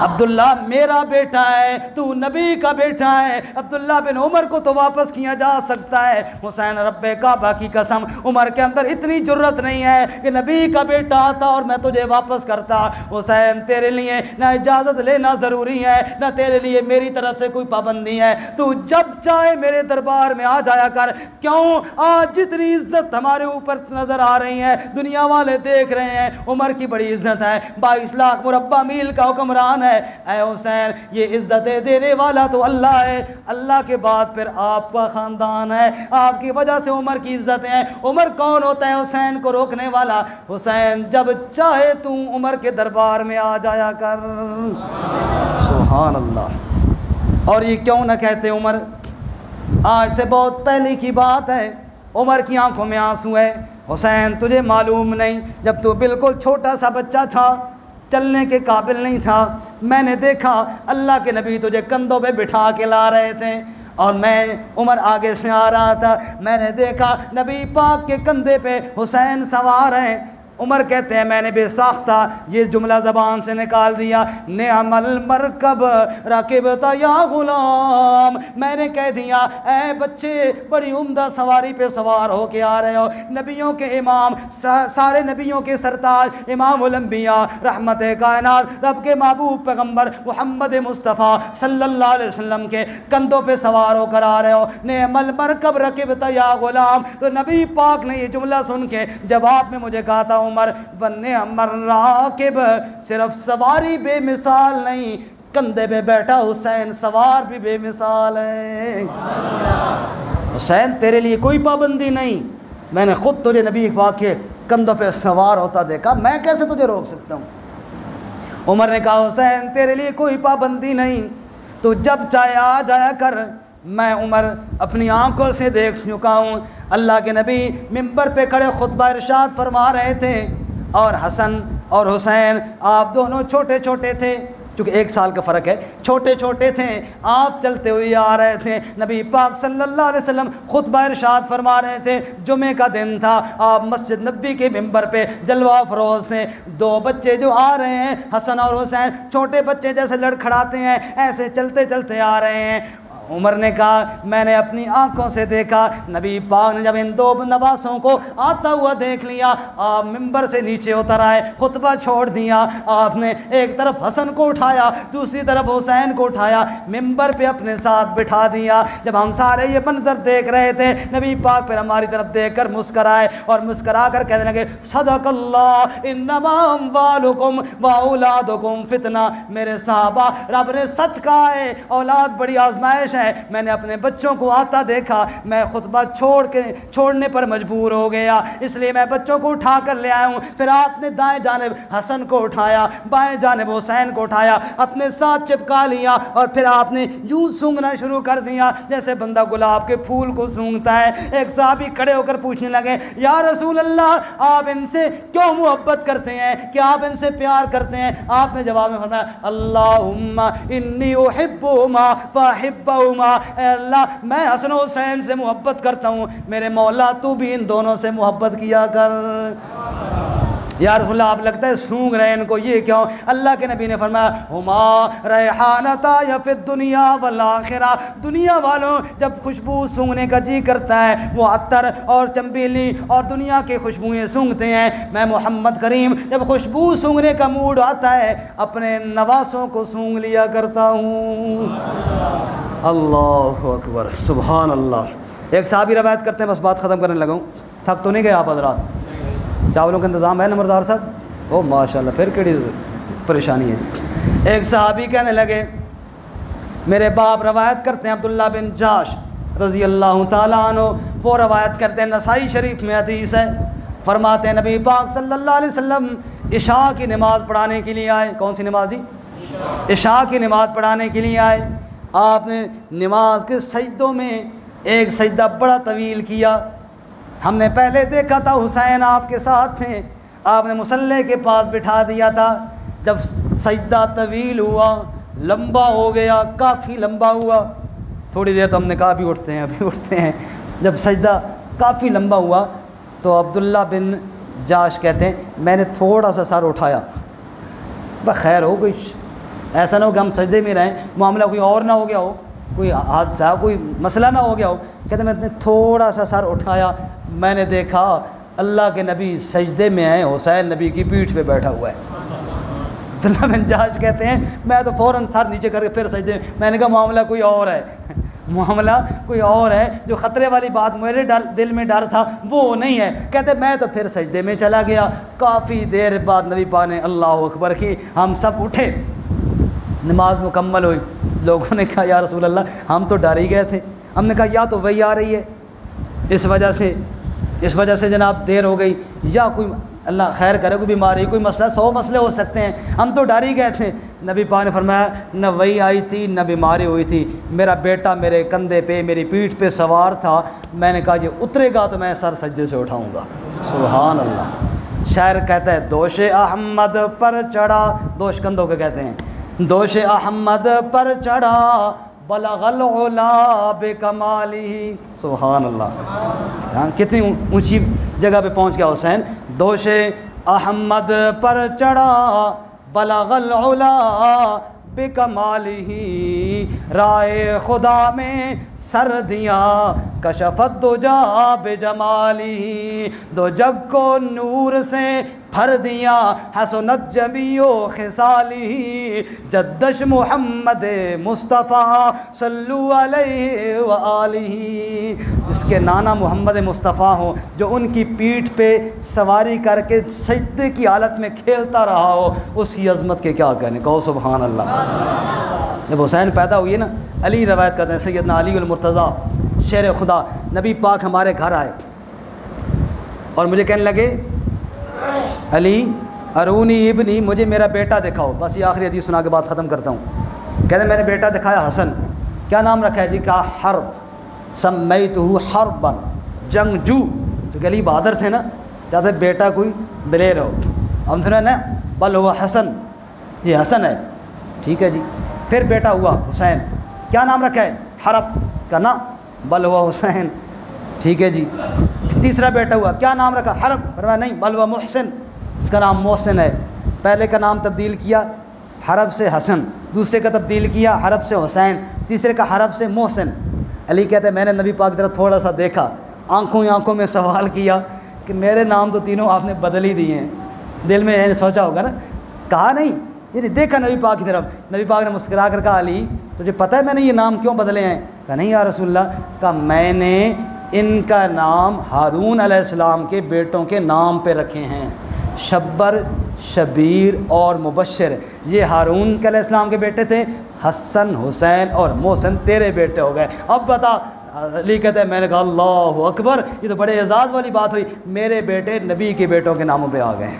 अब्दुल्ला मेरा बेटा है, तू नबी का बेटा है। अब्दुल्ला बिन उमर को तो वापस किया जा सकता है, हुसैन रब्बे काबा की कसम उमर के अंदर इतनी जुर्रत नहीं है कि नबी का बेटा आता और मैं तुझे वापस करता। हुसैन तेरे लिए ना इजाज़त लेना ज़रूरी है, ना तेरे लिए मेरी तरफ से कोई पाबंदी है, तू जब चाहे मेरे दरबार में आ जाया कर। क्यों? आज जितनी इज्जत हमारे ऊपर नज़र आ रही है, दुनिया वाले देख रहे हैं, उमर की बड़ी इज्जत है, 22 लाख मुरब्बा मील का हुक्मरान है। ऐ हुसैन ये इज्जतें देने वाला तो अल्लाह है, अल्लाह के बाद फिर आपका ख़ानदान है, आपकी वजह से उमर की इज्जतें हैं। उमर कौन होता है हुसैन को रोकने वाला? हुसैन जब चाहे तू उमर के दरबार में आ जाया कर। सुभान अल्लाह। और ये क्यों ना कहते उमर, आज से बहुत पहले की बात है, उमर की आंखों में आंसू है। हुसैन तुझे मालूम नहीं, जब तू बिल्कुल छोटा सा बच्चा था, चलने के काबिल नहीं था, मैंने देखा अल्लाह के नबी तुझे कंधों पे बिठा के ला रहे थे और मैं उमर आगे से आ रहा था, मैंने देखा नबी पाक के कंधे पे हुसैन सवार हैं। उमर कहते हैं मैंने बेसाख्ता ये जुमला ज़बान से निकाल दिया, नेअमल मरकब राकिबता या गुलाम। मैंने कह दिया ऐ बच्चे बड़ी उम्दा सवारी पे सवार हो के आ रहे हो, नबियों के इमाम, सारे नबियों के सरताज इमामुल अंबिया रहमत कायनात रब के महबूब पैगम्बर मोहम्मद मुस्तफ़ा सल्लल्लाहु अलैहि वसल्लम के कंधों पे सवार होकर आ रहे हो, नेअमल मरकब राकिबता या गुलाम। तो नबी पाक ने ये जुमला सुन के जवाब में मुझे कहा था उमर बन्ने अमर राकिब, सिर्फ सवारी बेमिसाल नहीं, कंधे पे बैठा हुसैन सवार भी बेमिसाल है। हुसैन तेरे लिए कोई पाबंदी नहीं, मैंने खुद तुझे नबी पाक के कंधों पे सवार होता देखा, मैं कैसे तुझे रोक सकता हूँ? उमर ने कहा हुसैन तेरे लिए कोई पाबंदी नहीं, तो जब चाहे आ जाया कर। मैं उमर अपनी आंखों से देख चुका हूँ, अल्लाह के नबी मिंबर पे खड़े खुतबा इरशाद फरमा रहे थे और हसन और हुसैन आप दोनों छोटे छोटे थे, चूँकि 1 साल का फ़र्क है, छोटे छोटे थे, आप चलते हुए आ रहे थे, नबी पाक सल्लल्लाहु अलैहि वसल्लम खुतबा इरशाद फरमा रहे थे, जुमे का दिन था, आप मस्जिद नबी के मिंबर पे जलवा फरोज थे। 2 बच्चे जो आ रहे हैं हसन और हुसैन, छोटे बच्चे जैसे लड़खड़ाते हैं ऐसे चलते चलते आ रहे हैं। उमर ने कहा मैंने अपनी आंखों से देखा, नबी पाक ने जब इन 2 नवासों को आता हुआ देख लिया, आप मिंबर से नीचे उतर आए, खुतबा छोड़ दिया, आपने एक तरफ हसन को उठाया, दूसरी तरफ हुसैन को उठाया, मिंबर पे अपने साथ बिठा दिया। जब हम सारे ये मंजर देख रहे थे, नबी पाक फिर हमारी तरफ देखकर मुस्कराए और मुस्करा कर कहने लगे सदक़ल्लाह इन्नमा अम्वालुकुम व औलादुकुम फितना। मेरे साहबा रब ने सच कहा है, औलाद बड़ी आजमाइश है। मैंने अपने बच्चों को आता देखा, मैं खुतबा छोड़ने पर मजबूर हो गया, इसलिए मैं बच्चों को उठा कर ले आया हूँ। फिर आपने दाएं जानिब हसन को उठाया, बाएं जानिब हुसैन को उठाया, अपने साथ चिपका लिया और फिर आपने यूँ सूंघना शुरू कर दिया जैसे बंदा गुलाब के फूल को सूंघता है। एक साहबी खड़े होकर पूछने लगे या रसूल अल्लाह आप इनसे क्यों मोहब्बत करते हैं, क्या आप इनसे प्यार करते हैं? आपने जवाब में फरमाया अल्लाहुम्मा इन्नी उहिब्बुहुमा फअहिब्बुहुमा, अल्लाह मैं हसन हुसैन से मोहब्बत करता हूँ, मेरे मौला तू भी इन दोनों से मोहब्बत किया कर। या रसूलल्लाह आप लगता है सूंघ रहे हैं इनको, ये क्यों? अल्लाह के नबी ने फरमाया हुमा रैहानता या फिर दुनिया वल आखिरा, दुनिया वालों जब खुशबू सूंघने का जी करता है वो अत्तर और चंबेली और दुनिया की खुशबुएँ सूंघते हैं, मैं मोहम्मद करीम जब खुशबू सूंघने का मूड आता है अपने नवासों को सूंघ लिया करता हूँ। अल्लाह अकबर सुभान अल्लाह। एक साहबी रवायत करते हैं, बस बात ख़त्म करने लगा हूँ, थक तो नहीं गए आप हज़रात? चावलों का इंतज़ाम है नंबरदार साहब? ओ माशाल्लाह, फिर केड़ी परेशानी है जी। एक सहाबी कहने लगे मेरे बाप रवायत करते हैं अब्दुल्ला बिन जाश रज़ी अल्लाह ताला अन्हु, वो रवायत करते हैं, नसाई शरीफ में हदीस है, फरमाते हैं नबी पाक सल्लल्लाहु अलैहि वसल्लम इशा की नमाज़ पढ़ाने के लिए आए। कौन सी नमाज जी? इशा की नमाज़ पढ़ाने के लिए आए। आपने नमाज के सजदों में एक सजदा बड़ा तवील किया। हमने पहले देखा था हुसैन आपके साथ थे, आपने मुसल्ले के पास बिठा दिया था। जब सजदा तवील हुआ, लंबा हो गया, काफ़ी लंबा हुआ, थोड़ी देर तो हमने कहा अभी उठते हैं, अभी उठते हैं। जब सजदा काफ़ी लंबा हुआ तो अब्दुल्ला बिन जाश कहते हैं मैंने थोड़ा सा सर उठाया, बस खैर हो, कोई ऐसा ना हो कि हम सजदे में रहें, मामला कोई और ना हो गया हो, कोई हादसा, कोई मसला ना हो गया हो। कहते मैंने थोड़ा सा सर उठाया, मैंने देखा अल्लाह के नबी सजदे में हैं, हुसैन नबी की पीठ पे बैठा हुआ है। अब्दुल्ला बिन जाश कहते हैं मैं तो फ़ौरन सर नीचे करके फिर सजदे में, मैंने कहा मामला कोई और है, मामला कोई और है, जो ख़तरे वाली बात मेरे दिल में डर था वो नहीं है। कहते मैं तो फिर सजदे में चला गया। काफ़ी देर बाद नबी पाक ने अल्लाह अकबर की, हम सब उठे, नमाज मुकम्मल हुई। लोगों ने कहा या रसूल अल्लाह हम तो डर ही गए थे। हमने कहा या तो वही आ रही है इस वजह से जनाब देर हो गई, या कोई अल्लाह खैर करे कोई बीमारी, कोई मसला, 100 मसले हो सकते हैं, हम तो डर ही गए थे। नबी पाक ने फरमाया न वही आई थी न बीमारी हुई थी, मेरा बेटा मेरे कंधे पे, मेरी पीठ पे सवार था। मैंने कहा ये उतरेगा तो मैं सर सज्जे से उठाऊँगा। सुभान अल्लाह। शायर कहता है दोष अहमद पर चढ़ा, दोष कंधों के कहते हैं, दोष अहमद पर चढ़ा बलगल उला बेकमाली। सुभान अल्लाह। हाँ, कितनी ऊंची जगह पे पहुंच गया हुसैन। दोष अहमद पर चढ़ा बलगल उला बेकमाली, राय खुदा में सर्दियाँ कशफत दुजा बेजमाली, दो जग को नूर से भर दिया हसनत जमीओ खिसाली, जद्दश मोहम्मद मुस्तफ़ा सल्लु अलैहि व आलिही। इसके नाना मोहम्मद मुस्तफ़ा हो जो उनकी पीठ पे सवारी करके सजदे की हालत में खेलता रहा हो, उसकी अज़मत के क्या कहने। कहो सुभान अल्लाह। जब हुसैन पैदा हुई ना, अली रवायत करते हैं सैयदना अली उल मुर्तज़ा शेर खुदा, नबी पाक हमारे घर आए और मुझे कहने लगे अली अरूनी इब्नी, मुझे मेरा बेटा दिखाओ। बस ये आखिरी हदीस सुना के बाद ख़त्म करता हूँ। कहते मैंने बेटा दिखाया हसन। क्या नाम रखा है जी? कहा हर्ब, सम्मैतुहु हर्बन, जंगजू। तो अली बहादुर थे ना, चाहते बेटा कोई दिलेर हो। हम सुना ना बल हुआ हसन, ये हसन है, ठीक है जी। फिर बेटा हुआ हुसैन, क्या नाम रखा है? हरब का ना, बल हुआ हुसैन, ठीक है जी। तीसरा बेटा हुआ, क्या नाम रखा? हरब, फरमाया नहीं बल हुआ मोहसिन, इसका नाम मोहसिन है। पहले का नाम तब्दील किया हरब से हसन, दूसरे का तब्दील किया हरब से हुसैन, तीसरे का हरब से मोहसिन। अली कहते हैं मैंने नबी पाक की तरफ थोड़ा सा देखा, आंखों ही आंखों में सवाल किया कि मेरे नाम तो तीनों आपने बदल ही दिए हैं। दिल में यही सोचा होगा ना, कहा नहीं, ये देखा नबी पाक की तरफ। नबी पाक ने मुस्कुरा कर कहा अली तुझे पता है मैंने ये नाम क्यों बदले हैं? कहा नहीं या रसूलल्लाह। कहा मैंने इनका नाम हारून अलैहिस्सलाम के बेटों के नाम पे रखे हैं, शब्बर, शबीर और मुबश्शिर। ये हारून के अलैहिस्सलाम के बेटे थे, हसन, हुसैन और मोहसिन तेरे बेटे हो गए। अब बता, अली कहते हैं मैंने कहा अल्लाह अकबर, ये तो बड़े एजाज़ वाली बात हुई, मेरे बेटे नबी के बेटों के नामों पे आ गए।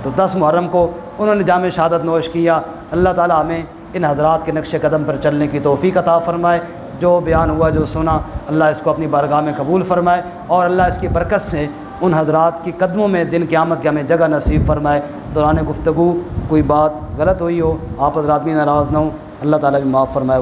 तो 10 मुहर्रम को उन्होंने जामे शहादत नोश किया। अल्लाह ताला हमें इन हज़रात के नक्श कदम पर चलने की तौफ़ीक़ अता फ़रमाए। जो बयान हुआ, जो सुना, अल्लाह इसको अपनी बारगाह में कबूल फ़रमाए और अल्लाह इसकी बरकत से उन हज़रात की कदमों में दिन क़यामत के हमें जगह नसीब फ़रमाए। दौरान गुफ्तगू कोई बात गलत हुई हो, आप हज़रात भी नाराज़ ना हो, अल्लाह ताला भी माफ़ फ़रमाए।